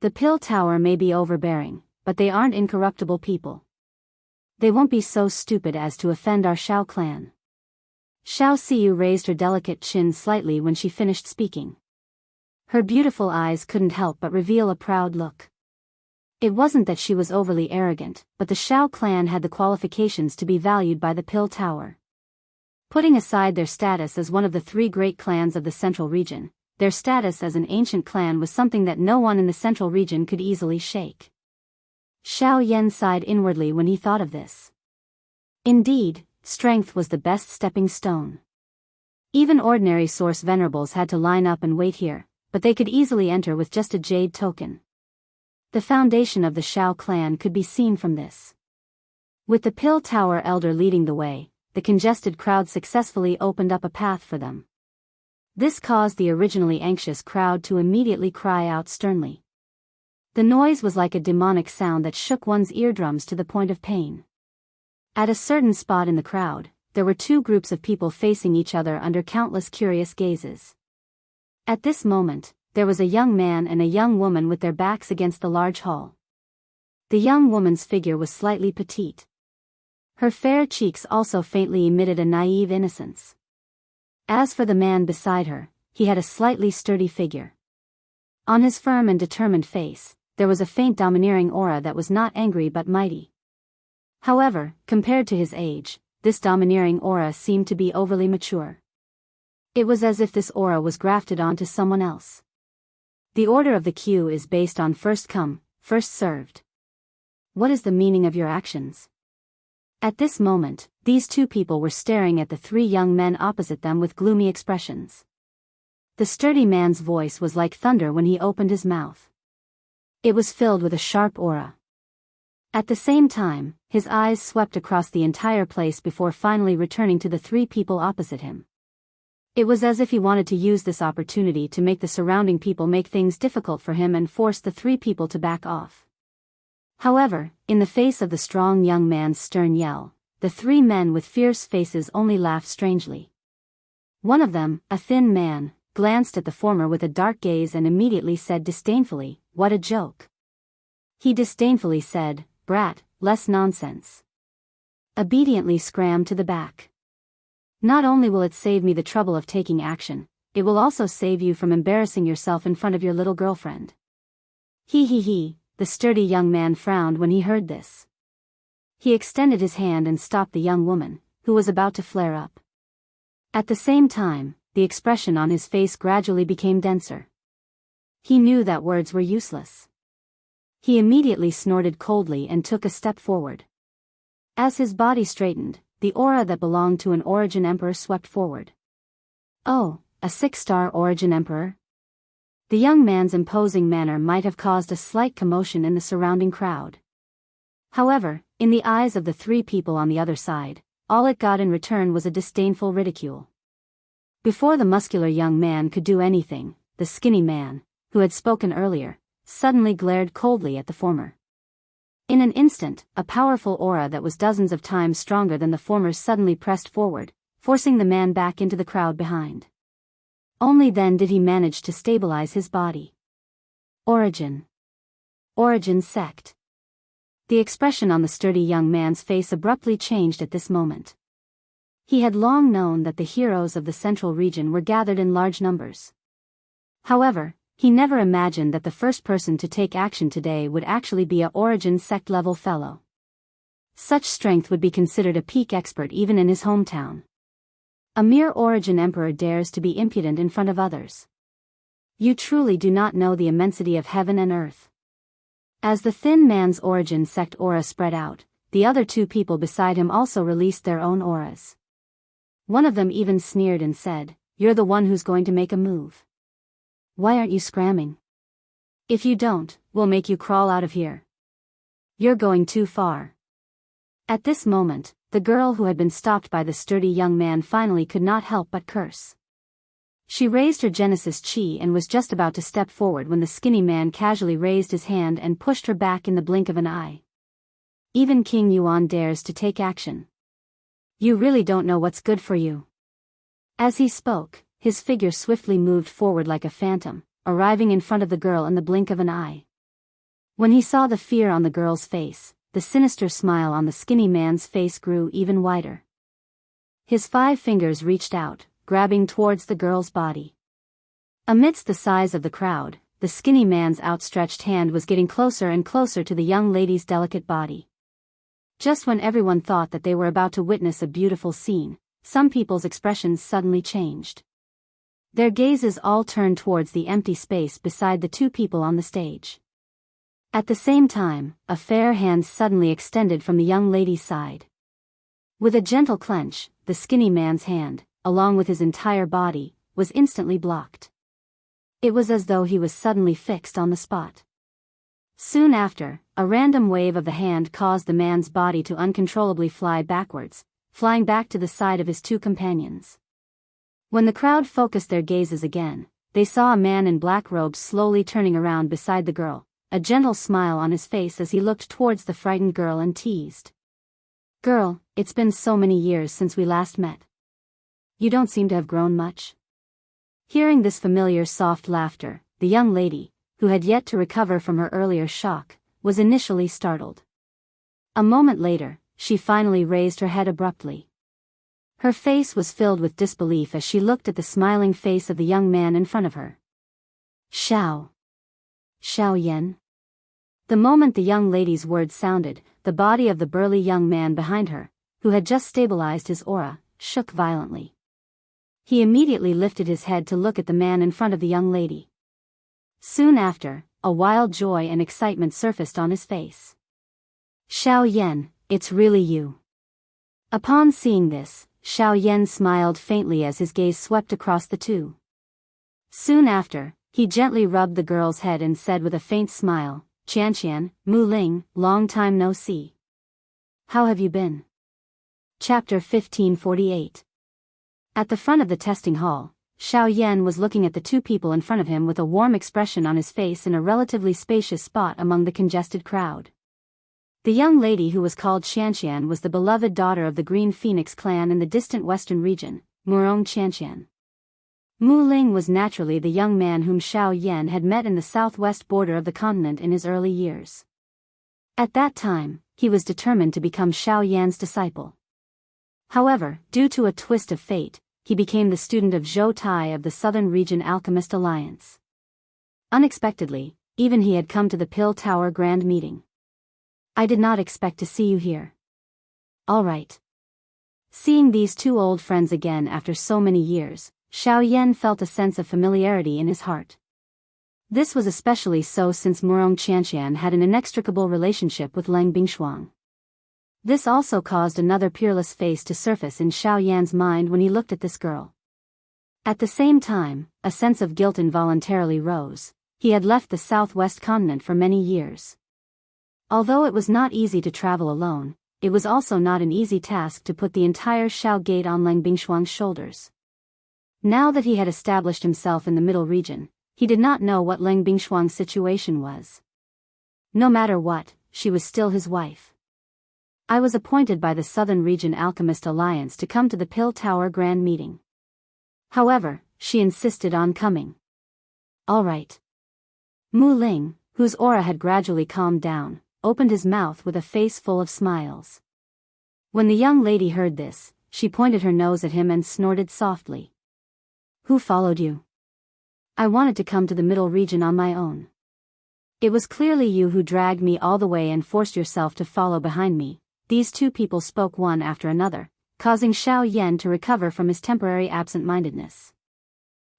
The Pill Tower may be overbearing, but they aren't incorruptible people. They won't be so stupid as to offend our Xiao clan. Xiao Siyu raised her delicate chin slightly when she finished speaking. Her beautiful eyes couldn't help but reveal a proud look. It wasn't that she was overly arrogant, but the Xiao clan had the qualifications to be valued by the Pill Tower. Putting aside their status as one of the 3 great clans of the central region, their status as an ancient clan was something that no one in the central region could easily shake. Xiao Yan sighed inwardly when he thought of this. Indeed, strength was the best stepping stone. Even ordinary Source Venerables had to line up and wait here, but they could easily enter with just a jade token. The foundation of the Shao clan could be seen from this. With the Pill Tower elder leading the way, the congested crowd successfully opened up a path for them. This caused the originally anxious crowd to immediately cry out sternly. The noise was like a demonic sound that shook one's eardrums to the point of pain. At a certain spot in the crowd, there were two groups of people facing each other under countless curious gazes. At this moment, there was a young man and a young woman with their backs against the large hall. The young woman's figure was slightly petite. Her fair cheeks also faintly emitted a naive innocence. As for the man beside her, he had a slightly sturdy figure. On his firm and determined face, there was a faint domineering aura that was not angry but mighty. However, compared to his age, this domineering aura seemed to be overly mature. It was as if this aura was grafted onto someone else. The order of the queue is based on first come, first served. What is the meaning of your actions? At this moment, these two people were staring at the three young men opposite them with gloomy expressions. The sturdy man's voice was like thunder when he opened his mouth. It was filled with a sharp aura. At the same time, his eyes swept across the entire place before finally returning to the three people opposite him. It was as if he wanted to use this opportunity to make the surrounding people make things difficult for him and force the three people to back off. However, in the face of the strong young man's stern yell, the three men with fierce faces only laughed strangely. One of them, a thin man, glanced at the former with a dark gaze and immediately said disdainfully, "What a joke." He disdainfully said, "Brat, less nonsense." Obediently scrammed to the back. Not only will it save me the trouble of taking action, it will also save you from embarrassing yourself in front of your little girlfriend. He, the sturdy young man frowned when he heard this. He extended his hand and stopped the young woman, who was about to flare up. At the same time, the expression on his face gradually became denser. He knew that words were useless. He immediately snorted coldly and took a step forward. As his body straightened, the aura that belonged to an Origin Emperor swept forward. Oh, a 6-star Origin Emperor? The young man's imposing manner might have caused a slight commotion in the surrounding crowd. However, in the eyes of the three people on the other side, all it got in return was a disdainful ridicule. Before the muscular young man could do anything, the skinny man, who had spoken earlier, suddenly glared coldly at the former. In an instant, a powerful aura that was dozens of times stronger than the former's suddenly pressed forward, forcing the man back into the crowd behind. Only then did he manage to stabilize his body. Origin sect. The expression on the sturdy young man's face abruptly changed at this moment. He had long known that the heroes of the central region were gathered in large numbers. However, he never imagined that the first person to take action today would actually be a Origin sect level fellow. Such strength would be considered a peak expert even in his hometown. A mere Origin Emperor dares to be impudent in front of others. You truly do not know the immensity of heaven and earth. As the thin man's Origin sect aura spread out, the other two people beside him also released their own auras. One of them even sneered and said, "You're the one who's going to make a move. Why aren't you scramming? If you don't, we'll make you crawl out of here. You're going too far." At this moment, the girl who had been stopped by the sturdy young man finally could not help but curse. She raised her Genesis chi and was just about to step forward when the skinny man casually raised his hand and pushed her back in the blink of an eye. Even King Yuan dares to take action. You really don't know what's good for you. As he spoke, his figure swiftly moved forward like a phantom, arriving in front of the girl in the blink of an eye. When he saw the fear on the girl's face, the sinister smile on the skinny man's face grew even wider. His 5 fingers reached out, grabbing towards the girl's body. Amidst the size of the crowd, the skinny man's outstretched hand was getting closer and closer to the young lady's delicate body. Just when everyone thought that they were about to witness a beautiful scene, some people's expressions suddenly changed. Their gazes all turned towards the empty space beside the two people on the stage. At the same time, a fair hand suddenly extended from the young lady's side. With a gentle clench, the skinny man's hand, along with his entire body, was instantly blocked. It was as though he was suddenly fixed on the spot. Soon after, a random wave of the hand caused the man's body to uncontrollably fly backwards, flying back to the side of his two companions. When the crowd focused their gazes again, they saw a man in black robes slowly turning around beside the girl, a gentle smile on his face as he looked towards the frightened girl and teased. "Girl, it's been so many years since we last met. You don't seem to have grown much." Hearing this familiar soft laughter, the young lady, who had yet to recover from her earlier shock, was initially startled. A moment later, she finally raised her head abruptly. Her face was filled with disbelief as she looked at the smiling face of the young man in front of her. Xiao Yen. The moment the young lady's words sounded, the body of the burly young man behind her, who had just stabilized his aura, shook violently. He immediately lifted his head to look at the man in front of the young lady. Soon after, a wild joy and excitement surfaced on his face. "Xiao Yen, it's really you." Upon seeing this, Xiao Yen smiled faintly as his gaze swept across the two. Soon after, he gently rubbed the girl's head and said with a faint smile, "Qianqian, Mu Ling, long time no see. How have you been?" Chapter 1548. At the front of the testing hall, Xiao Yen was looking at the two people in front of him with a warm expression on his face in a relatively spacious spot among the congested crowd. The young lady who was called Xianxian was the beloved daughter of the Green Phoenix clan in the distant western region, Murong Qianxian. Mu Ling was naturally the young man whom Xiao Yen had met in the southwest border of the continent in his early years. At that time, he was determined to become Xiao Yan's disciple. However, due to a twist of fate, he became the student of Zhou Tai of the Southern Region Alchemist Alliance. Unexpectedly, even he had come to the Pill Tower Grand Meeting. "I did not expect to see you here." "All right." Seeing these two old friends again after so many years, Xiao Yen felt a sense of familiarity in his heart. This was especially so since Murong Qianxian had an inextricable relationship with Leng Bingshuang. This also caused another peerless face to surface in Xiao Yan's mind when he looked at this girl. At the same time, a sense of guilt involuntarily rose. He had left the southwest continent for many years. Although it was not easy to travel alone, it was also not an easy task to put the entire Shao Gate on Leng Bingshuang's shoulders. Now that he had established himself in the middle region, he did not know what Leng Bingshuang's situation was. No matter what, she was still his wife. "I was appointed by the Southern Region Alchemist Alliance to come to the Pill Tower Grand Meeting. However, she insisted on coming." "All right." Mu Ling, whose aura had gradually calmed down, opened his mouth with a face full of smiles. When the young lady heard this, she pointed her nose at him and snorted softly. "Who followed you?" "I wanted to come to the middle region on my own." "It was clearly you who dragged me all the way and forced yourself to follow behind me." These two people spoke one after another, causing Xiao Yen to recover from his temporary absent-mindedness.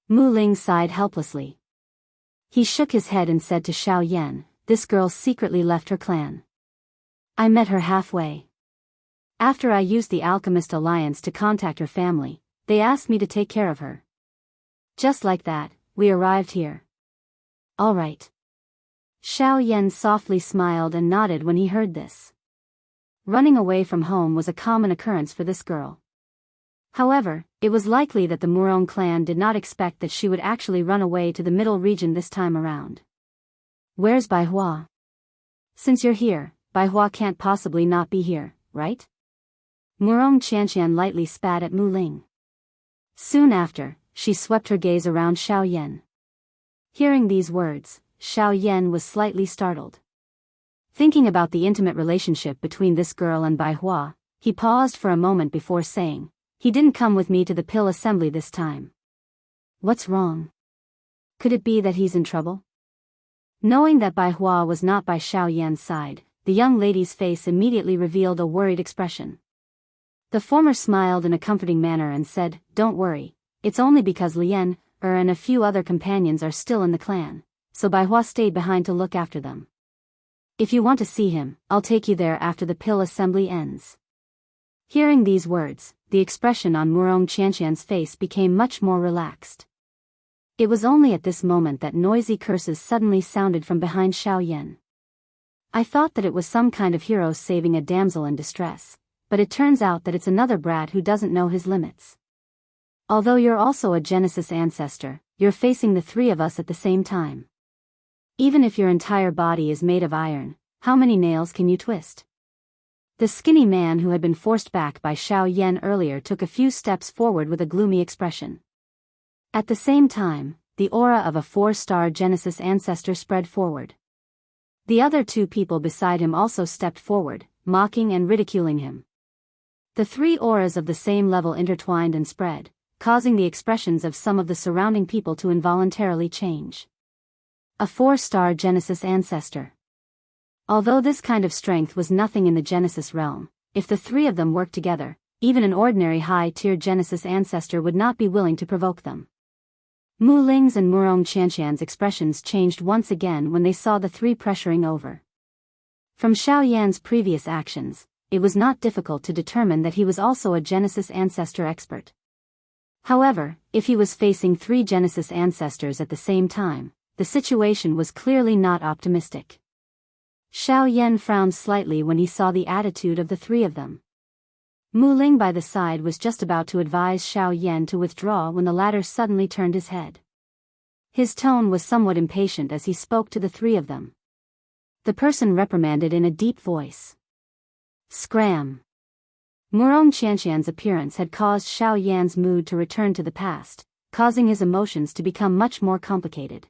Mu Ling sighed helplessly. He shook his head and said to Xiao Yen, "This girl secretly left her clan. I met her halfway. After I used the Alchemist Alliance to contact her family, they asked me to take care of her. Just like that, we arrived here." "All right." Xiao Yen softly smiled and nodded when he heard this. Running away from home was a common occurrence for this girl. However, it was likely that the Murong clan did not expect that she would actually run away to the middle region this time around. "Where's Bai Hua?" "Since you're here, Bai Hua can't possibly not be here, right?" Murong Qianxian lightly spat at Mu Ling. Soon after, she swept her gaze around Xiao Yen. Hearing these words, Xiao Yen was slightly startled. Thinking about the intimate relationship between this girl and Bai Hua, he paused for a moment before saying, "He didn't come with me to the pill assembly this time. What's wrong? Could it be that he's in trouble?" Knowing that Bai Hua was not by Xiao Yan's side, the young lady's face immediately revealed a worried expression. The former smiled in a comforting manner and said, "Don't worry, it's only because Lian, and a few other companions are still in the clan, so Bai Hua stayed behind to look after them. If you want to see him, I'll take you there after the pill assembly ends." Hearing these words, the expression on Murong Qianxian's face became much more relaxed. It was only at this moment that noisy curses suddenly sounded from behind Xiao Yan. I thought that it was some kind of hero saving a damsel in distress, but it turns out that it's another brat who doesn't know his limits. Although you're also a Genesis ancestor, you're facing the three of us at the same time. Even if your entire body is made of iron, how many nails can you twist? The skinny man who had been forced back by Xiao Yan earlier took a few steps forward with a gloomy expression. At the same time, the aura of a 4-star Genesis ancestor spread forward. The other two people beside him also stepped forward, mocking and ridiculing him. The three auras of the same level intertwined and spread, causing the expressions of some of the surrounding people to involuntarily change. A 4-star Genesis ancestor. Although this kind of strength was nothing in the Genesis realm, if the three of them worked together, even an ordinary high-tier Genesis ancestor would not be willing to provoke them. Mu Ling's and Wuxia Xianxia's expressions changed once again when they saw the three pressuring over. From Xiao Yan's previous actions, it was not difficult to determine that he was also a Genesis ancestor expert. However, if he was facing 3 Genesis ancestors at the same time, the situation was clearly not optimistic. Xiao Yan frowned slightly when he saw the attitude of the 3 of them. Mu Ling by the side was just about to advise Xiao Yan to withdraw when the latter suddenly turned his head. His tone was somewhat impatient as he spoke to the 3 of them. The person reprimanded in a deep voice. Scram! Wuxia Xianxia's appearance had caused Xiao Yan's mood to return to the past, causing his emotions to become much more complicated.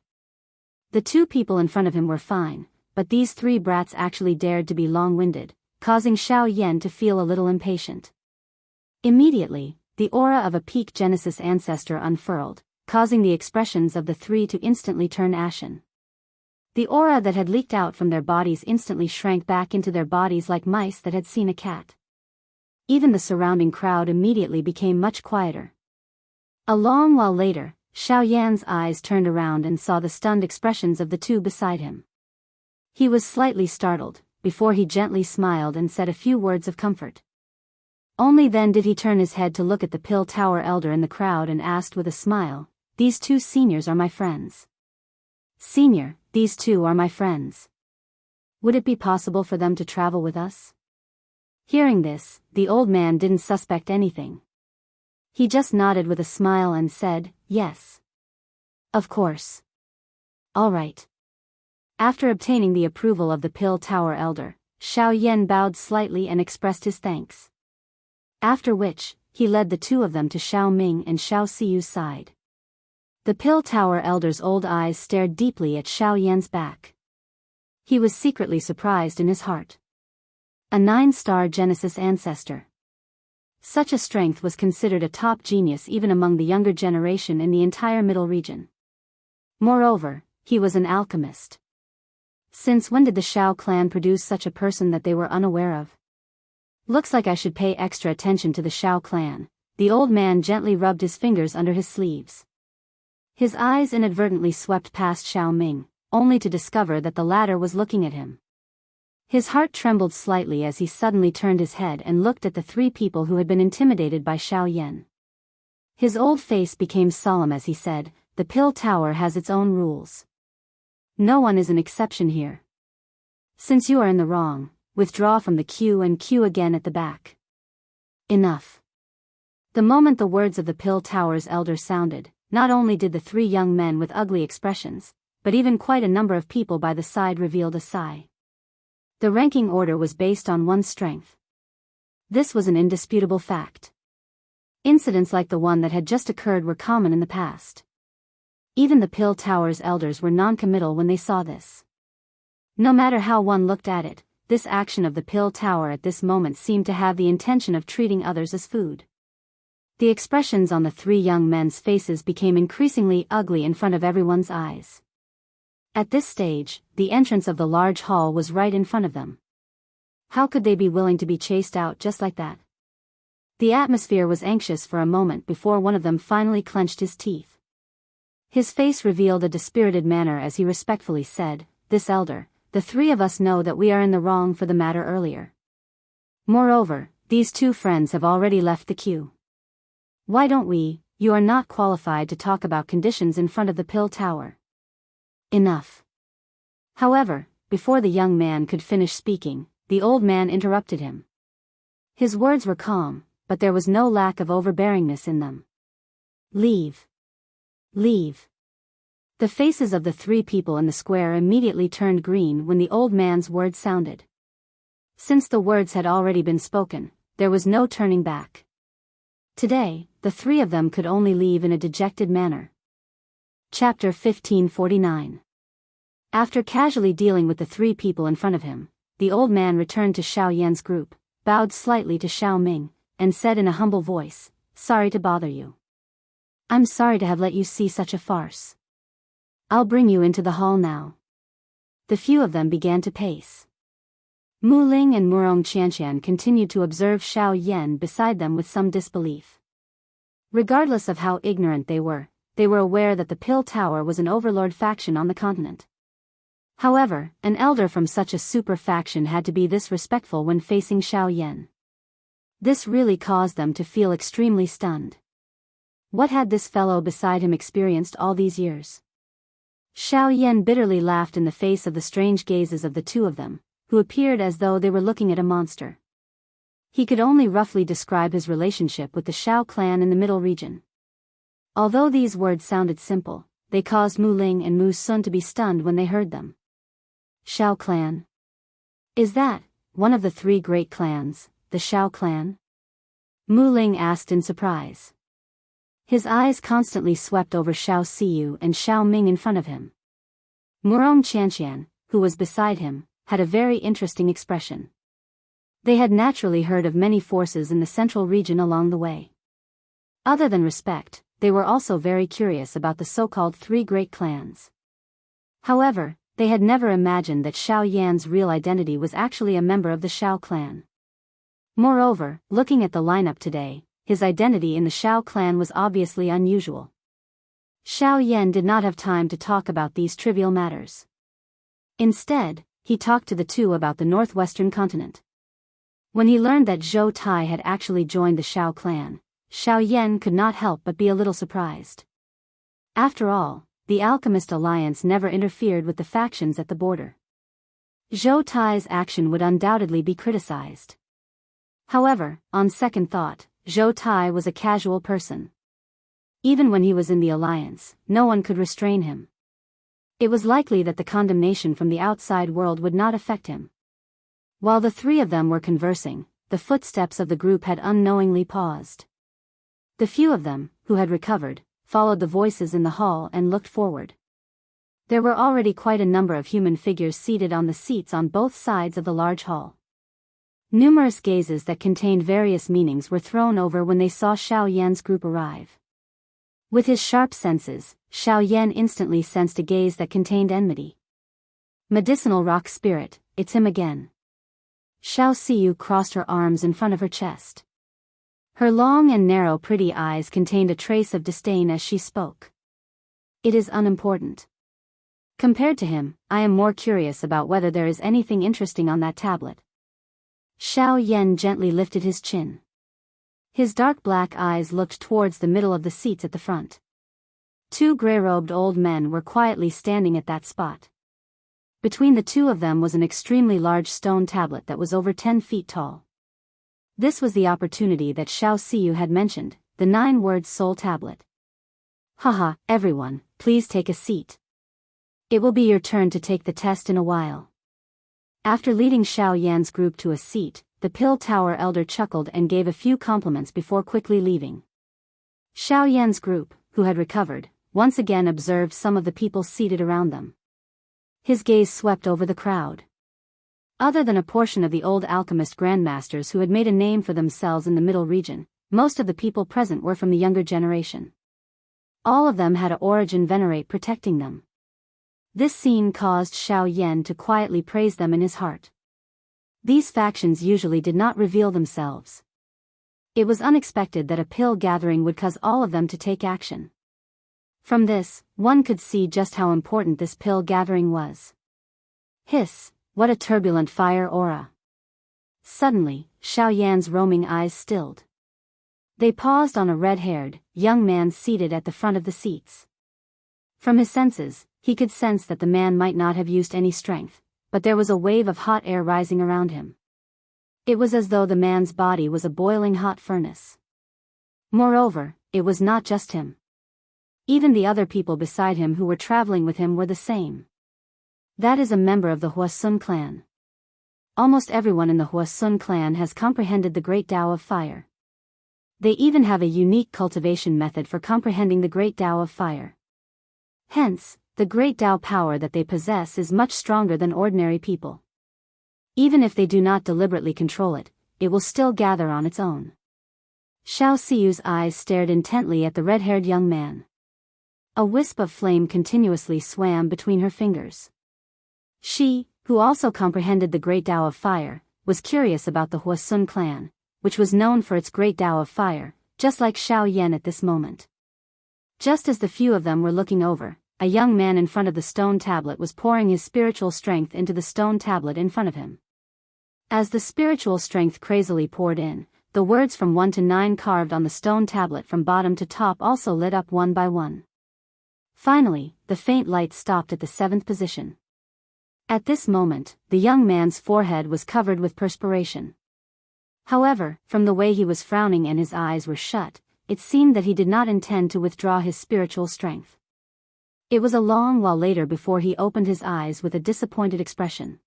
The 2 people in front of him were fine, but these 3 brats actually dared to be long-winded, causing Xiao Yan to feel a little impatient. Immediately, the aura of a peak Genesis ancestor unfurled, causing the expressions of the 3 to instantly turn ashen. The aura that had leaked out from their bodies instantly shrank back into their bodies like mice that had seen a cat. Even the surrounding crowd immediately became much quieter. A long while later, Xiao Yan's eyes turned around and saw the stunned expressions of the 2 beside him. He was slightly startled, before he gently smiled and said a few words of comfort. Only then did he turn his head to look at the Pill Tower elder in the crowd and asked with a smile, "These 2 seniors are my friends." "Senior, these 2 are my friends. Would it be possible for them to travel with us?" Hearing this, the old man didn't suspect anything. He just nodded with a smile and said, "Yes. Of course. All right." After obtaining the approval of the Pill Tower elder, Xiao Yan bowed slightly and expressed his thanks. After which, he led the 2 of them to Xiao Ming and Xiao Siyu's side. The Pill Tower elder's old eyes stared deeply at Xiao Yan's back. He was secretly surprised in his heart. A 9-star Genesis ancestor. Such a strength was considered a top genius even among the younger generation in the entire Middle region. Moreover, he was an alchemist. Since when did the Xiao clan produce such a person that they were unaware of? Looks like I should pay extra attention to the Xiao clan. The old man gently rubbed his fingers under his sleeves. His eyes inadvertently swept past Xiao Ming, only to discover that the latter was looking at him. His heart trembled slightly as he suddenly turned his head and looked at the 3 people who had been intimidated by Xiao Yan. His old face became solemn as he said, "The Pill Tower has its own rules. No one is an exception here. Since you are in the wrong, withdraw from the queue and queue again at the back." Enough. The moment the words of the Pill Tower's elder sounded, not only did the 3 young men with ugly expressions, but even quite a number of people by the side revealed a sigh. The ranking order was based on one's strength. This was an indisputable fact. Incidents like the one that had just occurred were common in the past. Even the Pill Tower's elders were non-committal when they saw this. No matter how one looked at it, this action of the Pill Tower at this moment seemed to have the intention of treating others as food. The expressions on the 3 young men's faces became increasingly ugly in front of everyone's eyes. At this stage, the entrance of the large hall was right in front of them. How could they be willing to be chased out just like that? The atmosphere was anxious for a moment before one of them finally clenched his teeth. His face revealed a dispirited manner as he respectfully said, "This elder, the 3 of us know that we are in the wrong for the matter earlier. Moreover, these 2 friends have already left the queue. Why don't we, you are not qualified to talk about conditions in front of the pill tower. Enough. However, before the young man could finish speaking, the old man interrupted him. His words were calm, but there was no lack of overbearingness in them. Leave. Leave. The faces of the three people in the square immediately turned green when the old man's words sounded. Since the words had already been spoken, there was no turning back. Today, the three of them could only leave in a dejected manner. Chapter 1549. After casually dealing with the three people in front of him, the old man returned to Xiao Yan's group, bowed slightly to Xiao Ming, and said in a humble voice, "Sorry to bother you. I'm sorry to have let you see such a farce. I'll bring you into the hall now." The few of them began to pace. Mu Ling and Wuxia Xianxia continued to observe Xiao Yan beside them with some disbelief. Regardless of how ignorant they were aware that the Pill Tower was an overlord faction on the continent. However, an elder from such a super faction had to be this respectful when facing Xiao Yan. This really caused them to feel extremely stunned. What had this fellow beside him experienced all these years? Xiao Yan bitterly laughed in the face of the strange gazes of the two of them, who appeared as though they were looking at a monster. He could only roughly describe his relationship with the Xiao clan in the middle region. Although these words sounded simple, they caused Mu Ling and Mu Sun to be stunned when they heard them. Xiao clan? Is that one of the three great clans, the Xiao clan? Mu Ling asked in surprise. His eyes constantly swept over Xiao Siyu and Xiao Ming in front of him. Wuxia Xianxia, who was beside him, had a very interesting expression. They had naturally heard of many forces in the central region along the way. Other than respect, they were also very curious about the so-called three great clans. However, they had never imagined that Xiao Yan's real identity was actually a member of the Xiao clan. Moreover, looking at the lineup today, his identity in the Xiao clan was obviously unusual. Xiao Yan did not have time to talk about these trivial matters. Instead, he talked to the two about the northwestern continent. When he learned that Zhou Tai had actually joined the Xiao clan, Xiao Yan could not help but be a little surprised. After all, the Alchemist Alliance never interfered with the factions at the border. Zhou Tai's action would undoubtedly be criticized. However, on second thought, Zhou Tai was a casual person. Even when he was in the alliance, no one could restrain him. It was likely that the condemnation from the outside world would not affect him. While the three of them were conversing, the footsteps of the group had unknowingly paused. The few of them, who had recovered, followed the voices in the hall and looked forward. There were already quite a number of human figures seated on the seats on both sides of the large hall. Numerous gazes that contained various meanings were thrown over when they saw Xiao Yan's group arrive. With his sharp senses, Xiao Yan instantly sensed a gaze that contained enmity. Medicinal rock spirit, it's him again. Xiao Siyu crossed her arms in front of her chest. Her long and narrow pretty eyes contained a trace of disdain as she spoke. It is unimportant. Compared to him, I am more curious about whether there is anything interesting on that tablet. Xiao Yan gently lifted his chin. His dark black eyes looked towards the middle of the seats at the front. Two gray-robed old men were quietly standing at that spot. Between the two of them was an extremely large stone tablet that was over 10 feet tall. This was the opportunity that Xiao Siyu had mentioned, the 9-word soul tablet. Haha, everyone, please take a seat. It will be your turn to take the test in a while. After leading Xiao Yan's group to a seat, the Pill Tower elder chuckled and gave a few compliments before quickly leaving. Xiao Yan's group, who had recovered, once again observed some of the people seated around them. His gaze swept over the crowd. Other than a portion of the old alchemist grandmasters who had made a name for themselves in the middle region, most of the people present were from the younger generation. All of them had an origin venerate protecting them. This scene caused Xiao Yan to quietly praise them in his heart. These factions usually did not reveal themselves. It was unexpected that a pill gathering would cause all of them to take action. From this, one could see just how important this pill gathering was. Hiss, what a turbulent fire aura. Suddenly, Xiao Yan's roaming eyes stilled. They paused on a red-haired, young man seated at the front of the seats. From his senses, he could sense that the man might not have used any strength, but there was a wave of hot air rising around him. It was as though the man's body was a boiling hot furnace. Moreover, it was not just him. Even the other people beside him who were traveling with him were the same. That is a member of the Huasun clan. Almost everyone in the Huasun clan has comprehended the great Tao of fire. They even have a unique cultivation method for comprehending the great Tao of fire. Hence, the great Tao power that they possess is much stronger than ordinary people. Even if they do not deliberately control it, it will still gather on its own. Xiao Siyu's eyes stared intently at the red-haired young man. A wisp of flame continuously swam between her fingers. She, who also comprehended the great Tao of fire, was curious about the Huasun clan, which was known for its great Tao of fire, just like Xiao Yan at this moment. Just as the few of them were looking over, a young man in front of the stone tablet was pouring his spiritual strength into the stone tablet in front of him. As the spiritual strength crazily poured in, the words from 1 to 9 carved on the stone tablet from bottom to top also lit up one by one. Finally, the faint light stopped at the 7th position. At this moment, the young man's forehead was covered with perspiration. However, from the way he was frowning and his eyes were shut, it seemed that he did not intend to withdraw his spiritual strength. It was a long while later before he opened his eyes with a disappointed expression.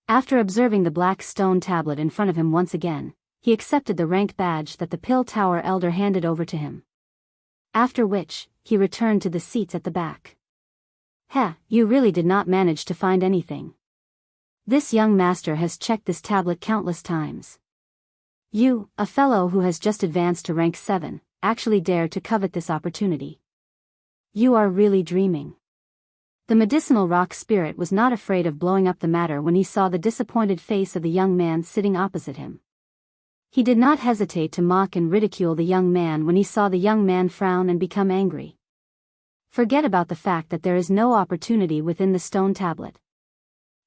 After observing the black stone tablet in front of him once again, he accepted the rank badge that the Pill Tower elder handed over to him. After which, he returned to the seats at the back. You really did not manage to find anything. This young master has checked this tablet countless times. You, a fellow who has just advanced to rank 7, actually dare to covet this opportunity. You are really dreaming. The medicinal rock spirit was not afraid of blowing up the matter when he saw the disappointed face of the young man sitting opposite him. He did not hesitate to mock and ridicule the young man when he saw the young man frown and become angry. Forget about the fact that there is no opportunity within the stone tablet.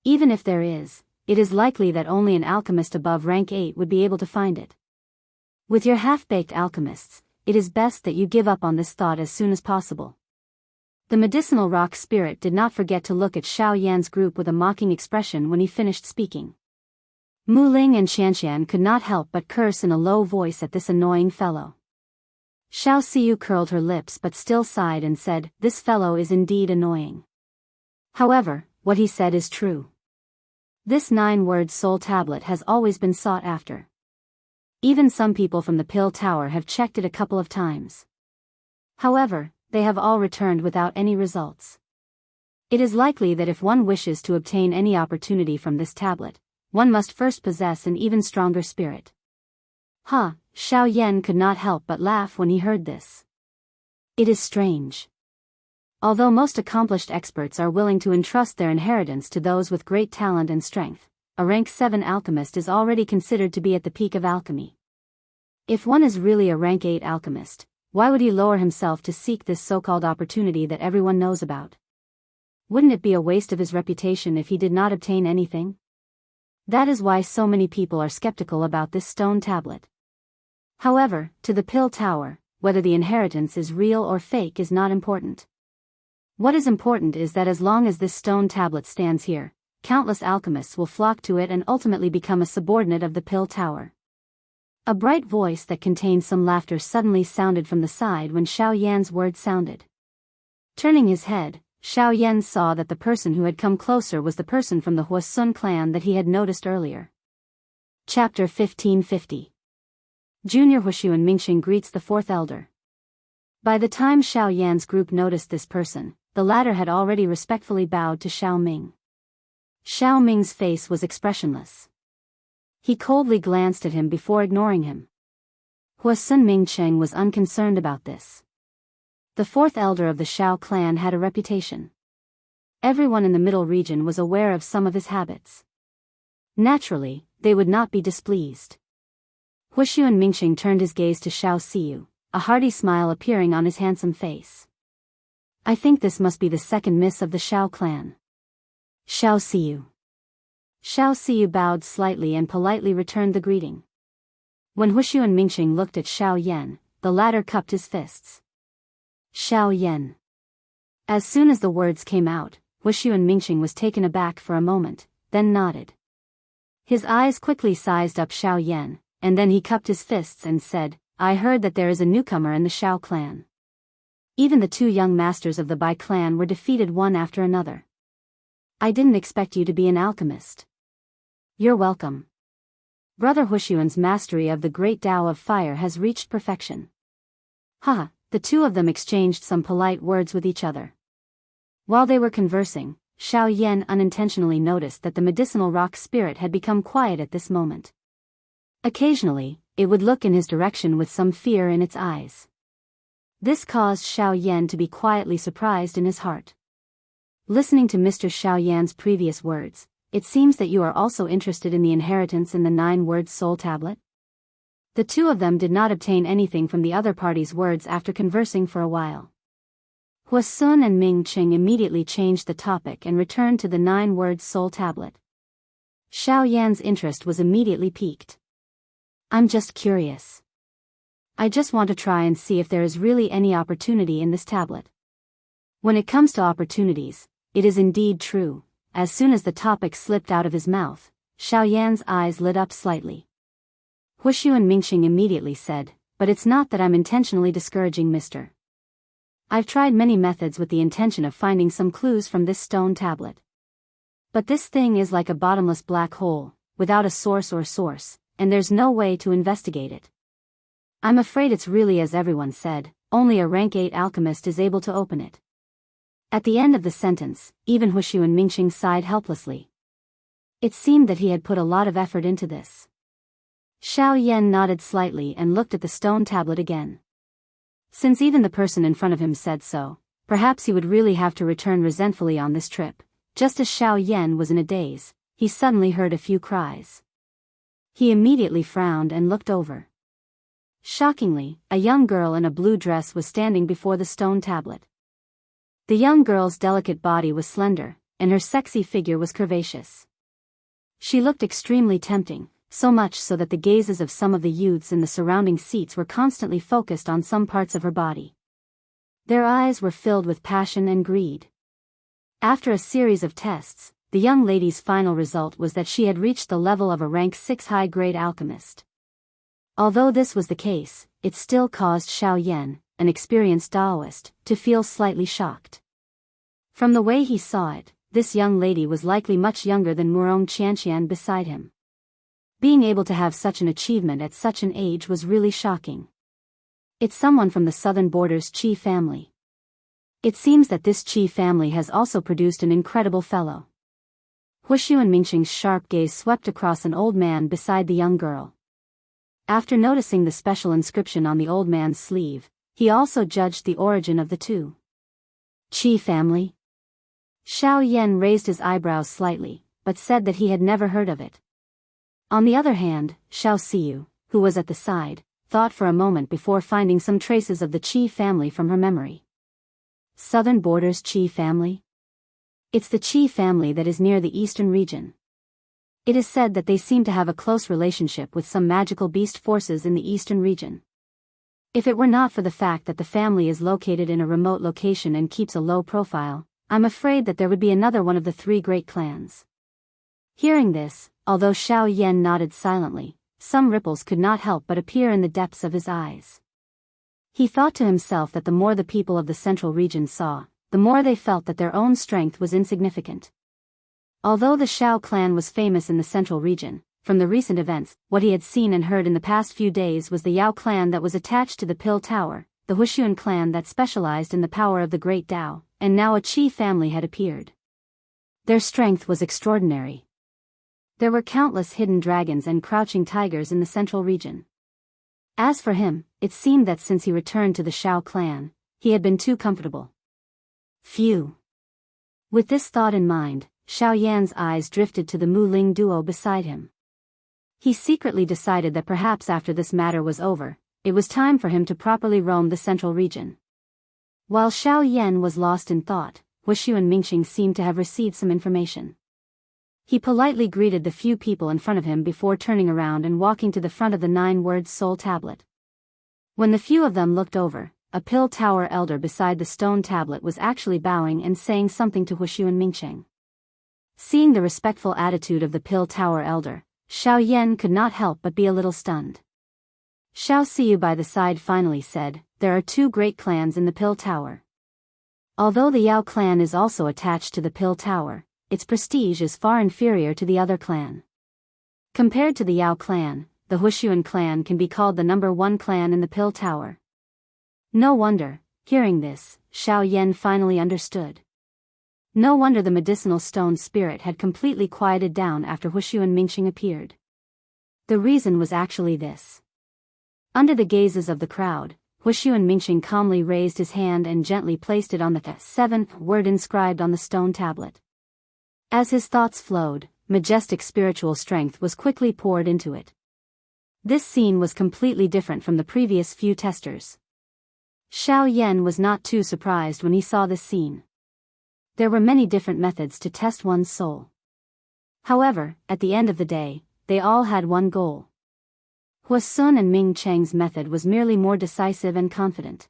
Even if there is, it is likely that only an alchemist above rank 8 would be able to find it. With your half-baked alchemists, it is best that you give up on this thought as soon as possible. The medicinal rock spirit did not forget to look at Xiao Yan's group with a mocking expression when he finished speaking. Mu Ling and Xianxian could not help but curse in a low voice at this annoying fellow. Xiao Siyu curled her lips but still sighed and said, "This fellow is indeed annoying. However, what he said is true. This 9-word soul tablet has always been sought after. Even some people from the Pill Tower have checked it a couple of times. However, they have all returned without any results. It is likely that if one wishes to obtain any opportunity from this tablet, one must first possess an even stronger spirit." Xiao Yan could not help but laugh when he heard this. It is strange. Although most accomplished experts are willing to entrust their inheritance to those with great talent and strength, a rank 7 alchemist is already considered to be at the peak of alchemy. If one is really a rank 8 alchemist, why would he lower himself to seek this so-called opportunity that everyone knows about? Wouldn't it be a waste of his reputation if he did not obtain anything? That is why so many people are skeptical about this stone tablet. However, to the Pill Tower, whether the inheritance is real or fake is not important. What is important is that as long as this stone tablet stands here, countless alchemists will flock to it and ultimately become a subordinate of the Pill Tower. A bright voice that contained some laughter suddenly sounded from the side when Xiao Yan's words sounded. Turning his head, Xiao Yan saw that the person who had come closer was the person from the Huasun clan that he had noticed earlier. Chapter 1550. Junior Huishuan Mingxing greets the 4th elder. By the time Xiao Yan's group noticed this person, the latter had already respectfully bowed to Xiao Ming. Xiao Ming's face was expressionless. He coldly glanced at him before ignoring him. Huasun Mingcheng was unconcerned about this. The 4th elder of the Xiao clan had a reputation. Everyone in the middle region was aware of some of his habits. Naturally, they would not be displeased. Huishuan Mingxing turned his gaze to Xiao Siyu, a hearty smile appearing on his handsome face. I think this must be the second miss of the Xiao clan. Xiao Siyu. Xiao Siyu bowed slightly and politely returned the greeting. When Wuxia and Mingxing looked at Xiao Yan, the latter cupped his fists. Xiao Yan. As soon as the words came out, Wuxia and Mingxing was taken aback for a moment, then nodded. His eyes quickly sized up Xiao Yan, and then he cupped his fists and said, I heard that there is a newcomer in the Xiao clan. Even the two young masters of the Bai clan were defeated one after another. I didn't expect you to be an alchemist. You're welcome. Brother Huxuan's mastery of the great Tao of fire has reached perfection. Ha! The two of them exchanged some polite words with each other. While they were conversing, Xiao Yan unintentionally noticed that the medicinal rock spirit had become quiet at this moment. Occasionally, it would look in his direction with some fear in its eyes. This caused Xiao Yan to be quietly surprised in his heart. Listening to Mr. Xiao Yan's previous words, it seems that you are also interested in the inheritance in the 9-word soul tablet? The two of them did not obtain anything from the other party's words after conversing for a while. Hua Sun and Ming Qing immediately changed the topic and returned to the 9-word soul tablet. Xiao Yan's interest was immediately piqued. I'm just curious. I just want to try and see if there is really any opportunity in this tablet. When it comes to opportunities, it is indeed true. As soon as the topic slipped out of his mouth, Xiao Yan's eyes lit up slightly. Wuxia and Mingxing immediately said, but it's not that I'm intentionally discouraging Mr. I've tried many methods with the intention of finding some clues from this stone tablet. But this thing is like a bottomless black hole, without a source or source, and there's no way to investigate it. I'm afraid it's really as everyone said, only a rank 8 alchemist is able to open it. At the end of the sentence, even Wuxia and Mingxing sighed helplessly. It seemed that he had put a lot of effort into this. Xiao Yan nodded slightly and looked at the stone tablet again. Since even the person in front of him said so, perhaps he would really have to return resentfully on this trip. Just as Xiao Yan was in a daze, he suddenly heard a few cries. He immediately frowned and looked over. Shockingly, a young girl in a blue dress was standing before the stone tablet. The young girl's delicate body was slender, and her sexy figure was curvaceous. She looked extremely tempting, so much so that the gazes of some of the youths in the surrounding seats were constantly focused on some parts of her body. Their eyes were filled with passion and greed. After a series of tests, the young lady's final result was that she had reached the level of a rank 6 high-grade alchemist. Although this was the case, it still caused Xiao Yan, an experienced Daoist, to feel slightly shocked. From the way he saw it, this young lady was likely much younger than Wuxia Xianxia beside him. Being able to have such an achievement at such an age was really shocking. It's someone from the southern border's Qi family. It seems that this Qi family has also produced an incredible fellow. Wuxia and Mingxing's sharp gaze swept across an old man beside the young girl. After noticing the special inscription on the old man's sleeve, he also judged the origin of the two. Qi family? Xiao Yan raised his eyebrows slightly, but said that he had never heard of it. On the other hand, Xiao Xiu, who was at the side, thought for a moment before finding some traces of the Qi family from her memory. Southern Borders Qi family? It's the Qi family that is near the eastern region. It is said that they seem to have a close relationship with some magical beast forces in the eastern region. If it were not for the fact that the family is located in a remote location and keeps a low profile, I'm afraid that there would be another one of the 3 great clans. Hearing this, although Xiao Yan nodded silently, some ripples could not help but appear in the depths of his eyes. He thought to himself that the more the people of the central region saw, the more they felt that their own strength was insignificant. Although the Xiao clan was famous in the central region, from the recent events, what he had seen and heard in the past few days was the Yao clan that was attached to the Pill Tower, the Wuxian clan that specialized in the power of the Great Tao, and now a Qi family had appeared. Their strength was extraordinary. There were countless hidden dragons and crouching tigers in the central region. As for him, it seemed that since he returned to the Xiao clan, he had been too comfortable. Phew. With this thought in mind, Xiao Yan's eyes drifted to the Mu Ling duo beside him. He secretly decided that perhaps after this matter was over, it was time for him to properly roam the central region. While Xiao Yan was lost in thought, Wuxia and Mingxing seemed to have received some information. He politely greeted the few people in front of him before turning around and walking to the front of the 9-word soul tablet. When the few of them looked over, a pill tower elder beside the stone tablet was actually bowing and saying something to Wuxia Xianxia. Seeing the respectful attitude of the pill tower elder, Xiao Yan could not help but be a little stunned. Xiao Siyu by the side finally said, "There are 2 great clans in the pill tower. Although the Yao clan is also attached to the pill tower, its prestige is far inferior to the other clan. Compared to the Yao clan, the Wuxia clan can be called the number 1 clan in the pill tower." No wonder, hearing this, Xiao Yan finally understood. No wonder the medicinal stone spirit had completely quieted down after Wuxia Xianxia appeared. The reason was actually this. Under the gazes of the crowd, Wuxia Xianxia calmly raised his hand and gently placed it on the 7th word inscribed on the stone tablet. As his thoughts flowed, majestic spiritual strength was quickly poured into it. This scene was completely different from the previous few testers. Xiao Yan was not too surprised when he saw this scene. There were many different methods to test one's soul. However, at the end of the day, they all had one goal. Hua Sun and Ming Cheng's method was merely more decisive and confident.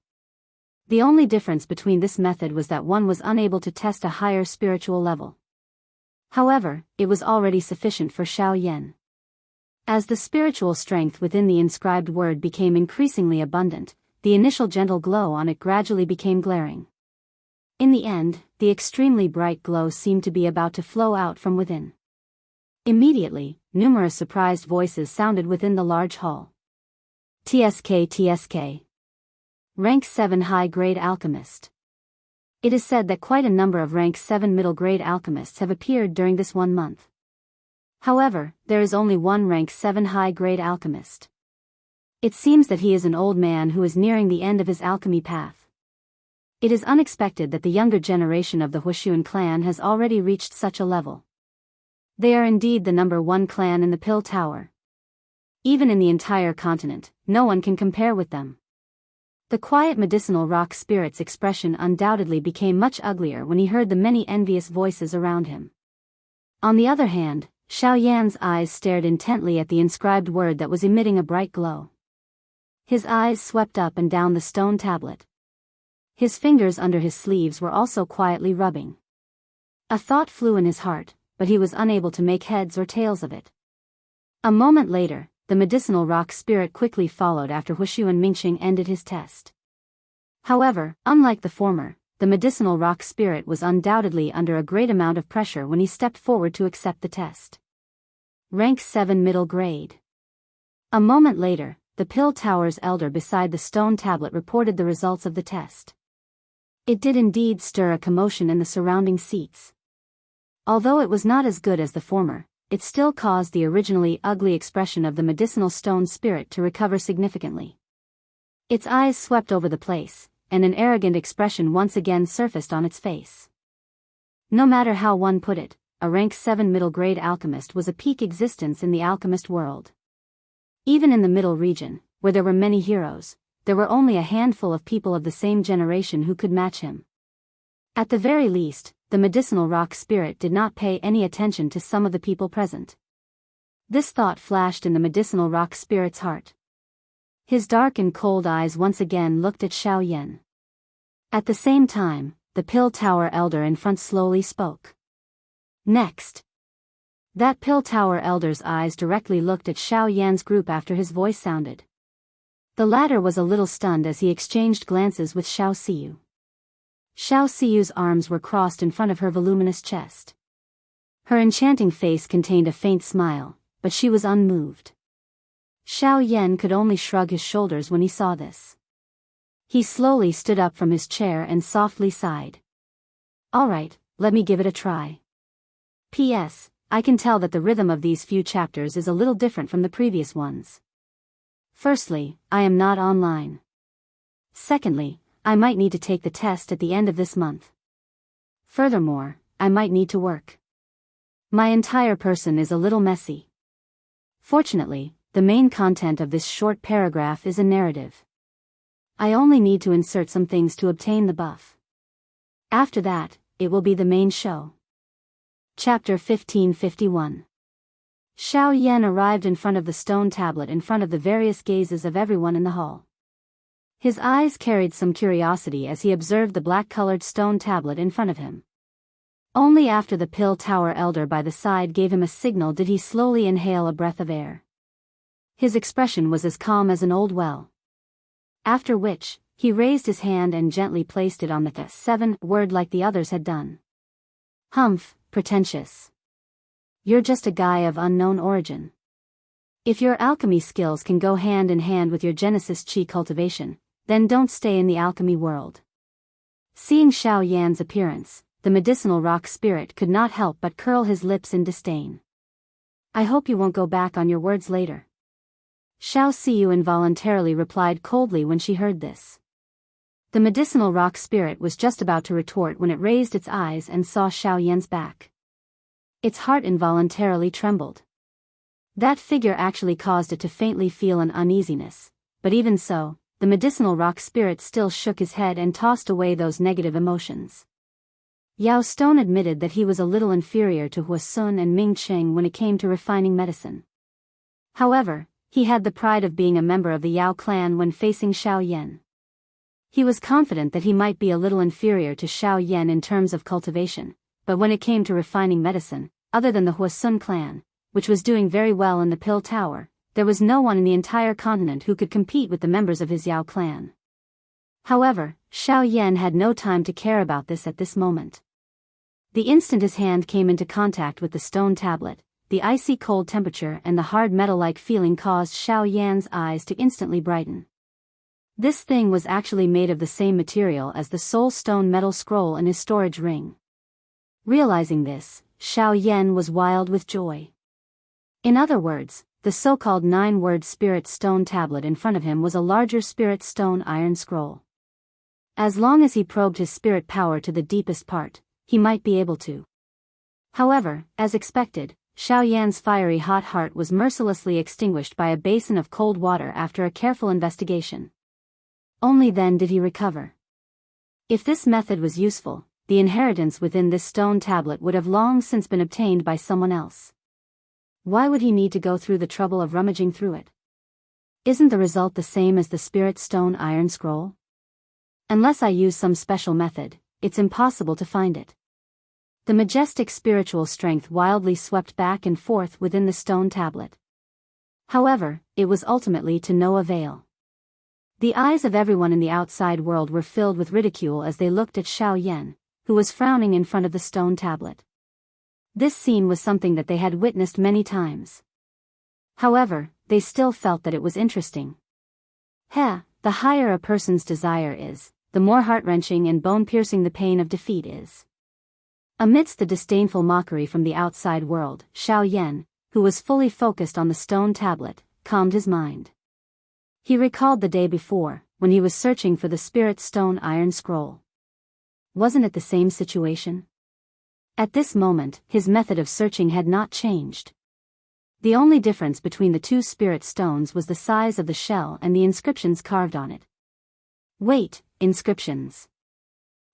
The only difference between this method was that one was unable to test a higher spiritual level. However, it was already sufficient for Xiao Yan. As the spiritual strength within the inscribed word became increasingly abundant, the initial gentle glow on it gradually became glaring. In the end, the extremely bright glow seemed to be about to flow out from within. Immediately, numerous surprised voices sounded within the large hall. TSK TSK. Rank 7 high-grade alchemist. It is said that quite a number of rank 7 middle-grade alchemists have appeared during this 1 month. However, there is only one rank 7 high-grade alchemist. It seems that he is an old man who is nearing the end of his alchemy path. It is unexpected that the younger generation of the Wuxia clan has already reached such a level. They are indeed the number 1 clan in the Pill Tower. Even in the entire continent, no one can compare with them. The quiet medicinal rock spirit's expression undoubtedly became much uglier when he heard the many envious voices around him. On the other hand, Xiao Yan's eyes stared intently at the inscribed word that was emitting a bright glow. His eyes swept up and down the stone tablet. His fingers under his sleeves were also quietly rubbing. A thought flew in his heart, but he was unable to make heads or tails of it. A moment later, the medicinal rock spirit quickly followed after Wuxia Xianxia ended his test. However, unlike the former, the medicinal rock spirit was undoubtedly under a great amount of pressure when he stepped forward to accept the test. Rank 7 middle grade. A moment later, the Pill Tower's elder beside the stone tablet reported the results of the test. It did indeed stir a commotion in the surrounding seats. Although it was not as good as the former, it still caused the originally ugly expression of the medicinal stone spirit to recover significantly. Its eyes swept over the place, and an arrogant expression once again surfaced on its face. No matter how one put it, a rank 7 middle grade alchemist was a peak existence in the alchemist world. Even in the middle region, where there were many heroes, there were only a handful of people of the same generation who could match him. At the very least, the medicinal rock spirit did not pay any attention to some of the people present. This thought flashed in the medicinal rock spirit's heart. His dark and cold eyes once again looked at Xiao Yan. At the same time, the Pill Tower elder in front slowly spoke. Next. That Pill Tower elder's eyes directly looked at Xiao Yan's group after his voice sounded. The latter was a little stunned as he exchanged glances with Xiao Siyu. Xiao Siyu's arms were crossed in front of her voluminous chest. Her enchanting face contained a faint smile, but she was unmoved. Xiao Yan could only shrug his shoulders when he saw this. He slowly stood up from his chair and softly sighed. All right, let me give it a try. P.S. I can tell that the rhythm of these few chapters is a little different from the previous ones. Firstly, I am not online. Secondly, I might need to take the test at the end of this month. Furthermore, I might need to work. My entire person is a little messy. Fortunately, the main content of this short paragraph is a narrative. I only need to insert some things to obtain the buff. After that, it will be the main show. Chapter 1551. Xiao Yan arrived in front of the stone tablet in front of the various gazes of everyone in the hall. His eyes carried some curiosity as he observed the black-colored stone tablet in front of him. Only after the pill tower elder by the side gave him a signal did he slowly inhale a breath of air. His expression was as calm as an old well. After which, he raised his hand and gently placed it on the 7 word like the others had done. Humph, pretentious. You're just a guy of unknown origin. If your alchemy skills can go hand in hand with your Genesis Chi cultivation, then don't stay in the alchemy world. Seeing Xiao Yan's appearance, the medicinal rock spirit could not help but curl his lips in disdain. I hope you won't go back on your words later. Xiao Siyu involuntarily replied coldly when she heard this. The medicinal rock spirit was just about to retort when it raised its eyes and saw Xiao Yan's back. Its heart involuntarily trembled. That figure actually caused it to faintly feel an uneasiness, but even so, the medicinal rock spirit still shook his head and tossed away those negative emotions. Yao Stone admitted that he was a little inferior to Hua Sun and Ming Cheng when it came to refining medicine. However, he had the pride of being a member of the Yao clan when facing Xiao Yan. He was confident that he might be a little inferior to Xiao Yan in terms of cultivation, but when it came to refining medicine, other than the Hua Sun clan, which was doing very well in the Pill Tower, there was no one in the entire continent who could compete with the members of his Yao clan. However, Xiao Yan had no time to care about this at this moment. The instant his hand came into contact with the stone tablet, the icy cold temperature and the hard metal-like feeling caused Xiao Yan's eyes to instantly brighten. This thing was actually made of the same material as the soul stone metal scroll in his storage ring. Realizing this, Xiao Yan was wild with joy. In other words, the so-called 9-word spirit stone tablet in front of him was a larger spirit stone iron scroll. As long as he probed his spirit power to the deepest part, he might be able to. However, as expected, Xiao Yan's fiery hot heart was mercilessly extinguished by a basin of cold water after a careful investigation. Only then did he recover. If this method was useful, the inheritance within this stone tablet would have long since been obtained by someone else. Why would he need to go through the trouble of rummaging through it? Isn't the result the same as the spirit stone iron scroll? Unless I use some special method, it's impossible to find it. The majestic spiritual strength wildly swept back and forth within the stone tablet. However, it was ultimately to no avail. The eyes of everyone in the outside world were filled with ridicule as they looked at Xiao Yan, who was frowning in front of the stone tablet. This scene was something that they had witnessed many times. However, they still felt that it was interesting. The higher a person's desire is, the more heart-wrenching and bone-piercing the pain of defeat is. Amidst the disdainful mockery from the outside world, Xiao Yan, who was fully focused on the stone tablet, calmed his mind. He recalled the day before, when he was searching for the spirit stone iron scroll. Wasn't it the same situation? At this moment, his method of searching had not changed. The only difference between the two spirit stones was the size of the shell and the inscriptions carved on it. Wait, inscriptions.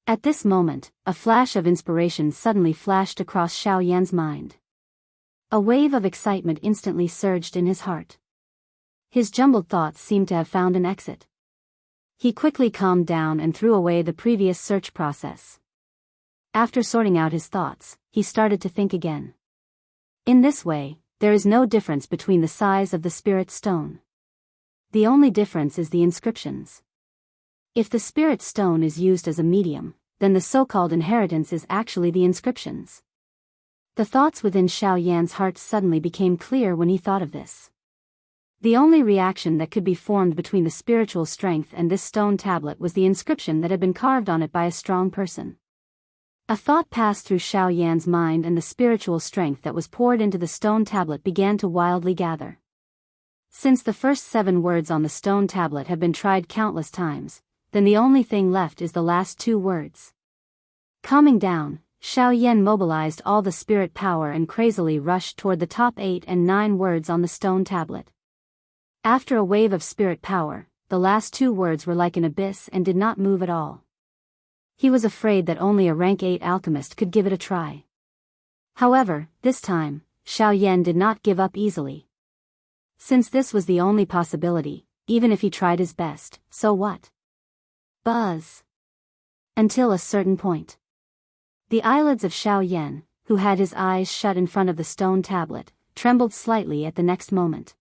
At this moment, a flash of inspiration suddenly flashed across Xiao Yan's mind. A wave of excitement instantly surged in his heart. His jumbled thoughts seemed to have found an exit. He quickly calmed down and threw away the previous search process. After sorting out his thoughts, he started to think again. In this way, there is no difference between the size of the spirit stone. The only difference is the inscriptions. If the spirit stone is used as a medium, then the so-called inheritance is actually the inscriptions. The thoughts within Xiao Yan's heart suddenly became clear when he thought of this. The only reaction that could be formed between the spiritual strength and this stone tablet was the inscription that had been carved on it by a strong person. A thought passed through Xiao Yan's mind and the spiritual strength that was poured into the stone tablet began to wildly gather. Since the first 7 words on the stone tablet have been tried countless times, then the only thing left is the last 2 words. Calming down, Xiao Yan mobilized all the spirit power and crazily rushed toward the top 8 and 9 words on the stone tablet. After a wave of spirit power, the last 2 words were like an abyss and did not move at all. He was afraid that only a rank 8 alchemist could give it a try. However, this time, Xiao Yan did not give up easily. Since this was the only possibility, even if he tried his best, so what? Buzz. Until a certain point. The eyelids of Xiao Yan, who had his eyes shut in front of the stone tablet, trembled slightly at the next moment.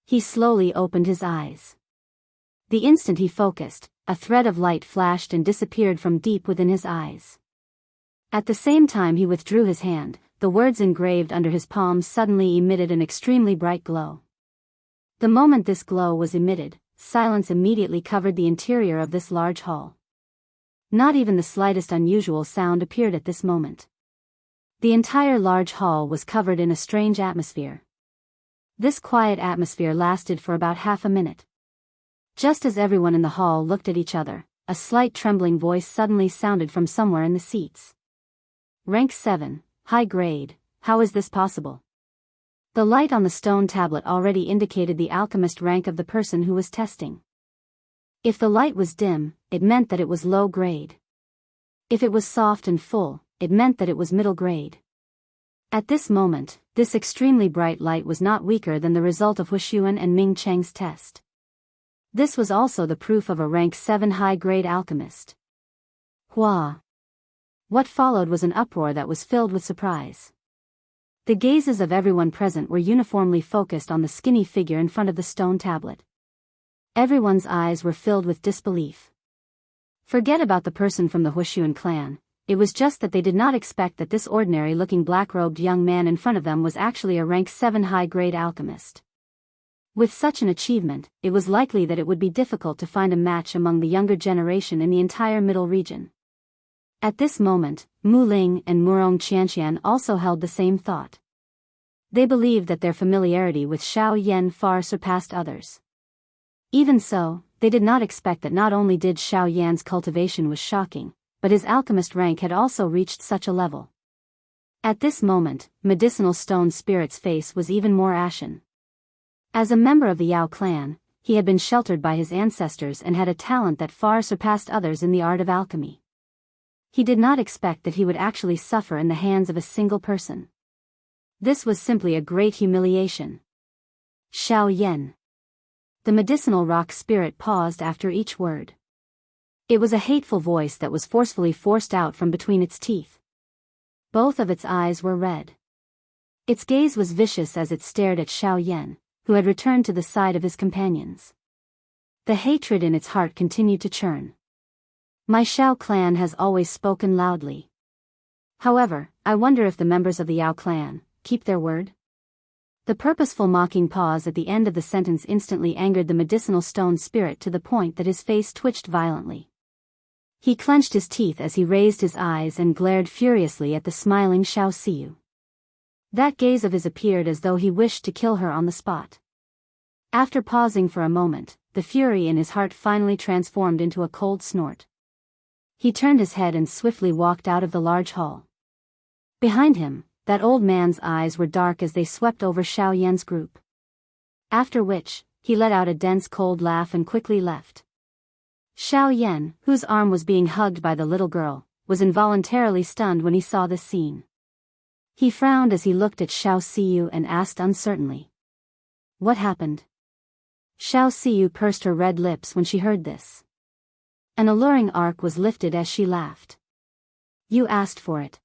He slowly opened his eyes. The instant he focused, a thread of light flashed and disappeared from deep within his eyes. At the same time he withdrew his hand, the words engraved under his palm suddenly emitted an extremely bright glow. The moment this glow was emitted, silence immediately covered the interior of this large hall. Not even the slightest unusual sound appeared at this moment. The entire large hall was covered in a strange atmosphere. This quiet atmosphere lasted for about half a minute. Just as everyone in the hall looked at each other, a slight trembling voice suddenly sounded from somewhere in the seats. Rank 7, high grade, how is this possible? The light on the stone tablet already indicated the alchemist rank of the person who was testing. If the light was dim, it meant that it was low grade. If it was soft and full, it meant that it was middle grade. At this moment, this extremely bright light was not weaker than the result of Huixuan and Ming Cheng's test. This was also the proof of a rank 7 high-grade alchemist. Hua! What followed was an uproar that was filled with surprise. The gazes of everyone present were uniformly focused on the skinny figure in front of the stone tablet. Everyone's eyes were filled with disbelief. Forget about the person from the Huixuan clan, it was just that they did not expect that this ordinary-looking black-robed young man in front of them was actually a rank 7 high-grade alchemist. With such an achievement, it was likely that it would be difficult to find a match among the younger generation in the entire middle region. At this moment, Mu Ling and Wuxia Xianxia also held the same thought. They believed that their familiarity with Xiao Yan far surpassed others. Even so, they did not expect that not only did Xiao Yan's cultivation was shocking, but his alchemist rank had also reached such a level. At this moment, Medicinal Stone Spirit's face was even more ashen. As a member of the Yao clan, he had been sheltered by his ancestors and had a talent that far surpassed others in the art of alchemy. He did not expect that he would actually suffer in the hands of a single person. This was simply a great humiliation. Xiao Yan. The medicinal rock spirit paused after each word. It was a hateful voice that was forcefully forced out from between its teeth. Both of its eyes were red. Its gaze was vicious as it stared at Xiao Yan, who had returned to the side of his companions. The hatred in its heart continued to churn. My Xiao clan has always spoken loudly. However, I wonder if the members of the Yao clan keep their word? The purposeful mocking pause at the end of the sentence instantly angered the medicinal stone spirit to the point that his face twitched violently. He clenched his teeth as he raised his eyes and glared furiously at the smiling Xiao Siyu. That gaze of his appeared as though he wished to kill her on the spot. After pausing for a moment, the fury in his heart finally transformed into a cold snort. He turned his head and swiftly walked out of the large hall. Behind him, that old man's eyes were dark as they swept over Xiao Yan's group. After which, he let out a dense cold laugh and quickly left. Xiao Yan, whose arm was being hugged by the little girl, was involuntarily stunned when he saw this scene. He frowned as he looked at Xiao Siyu and asked uncertainly. What happened? Xiao Siyu pursed her red lips when she heard this. An alluring arc was lifted as she laughed. You asked for it.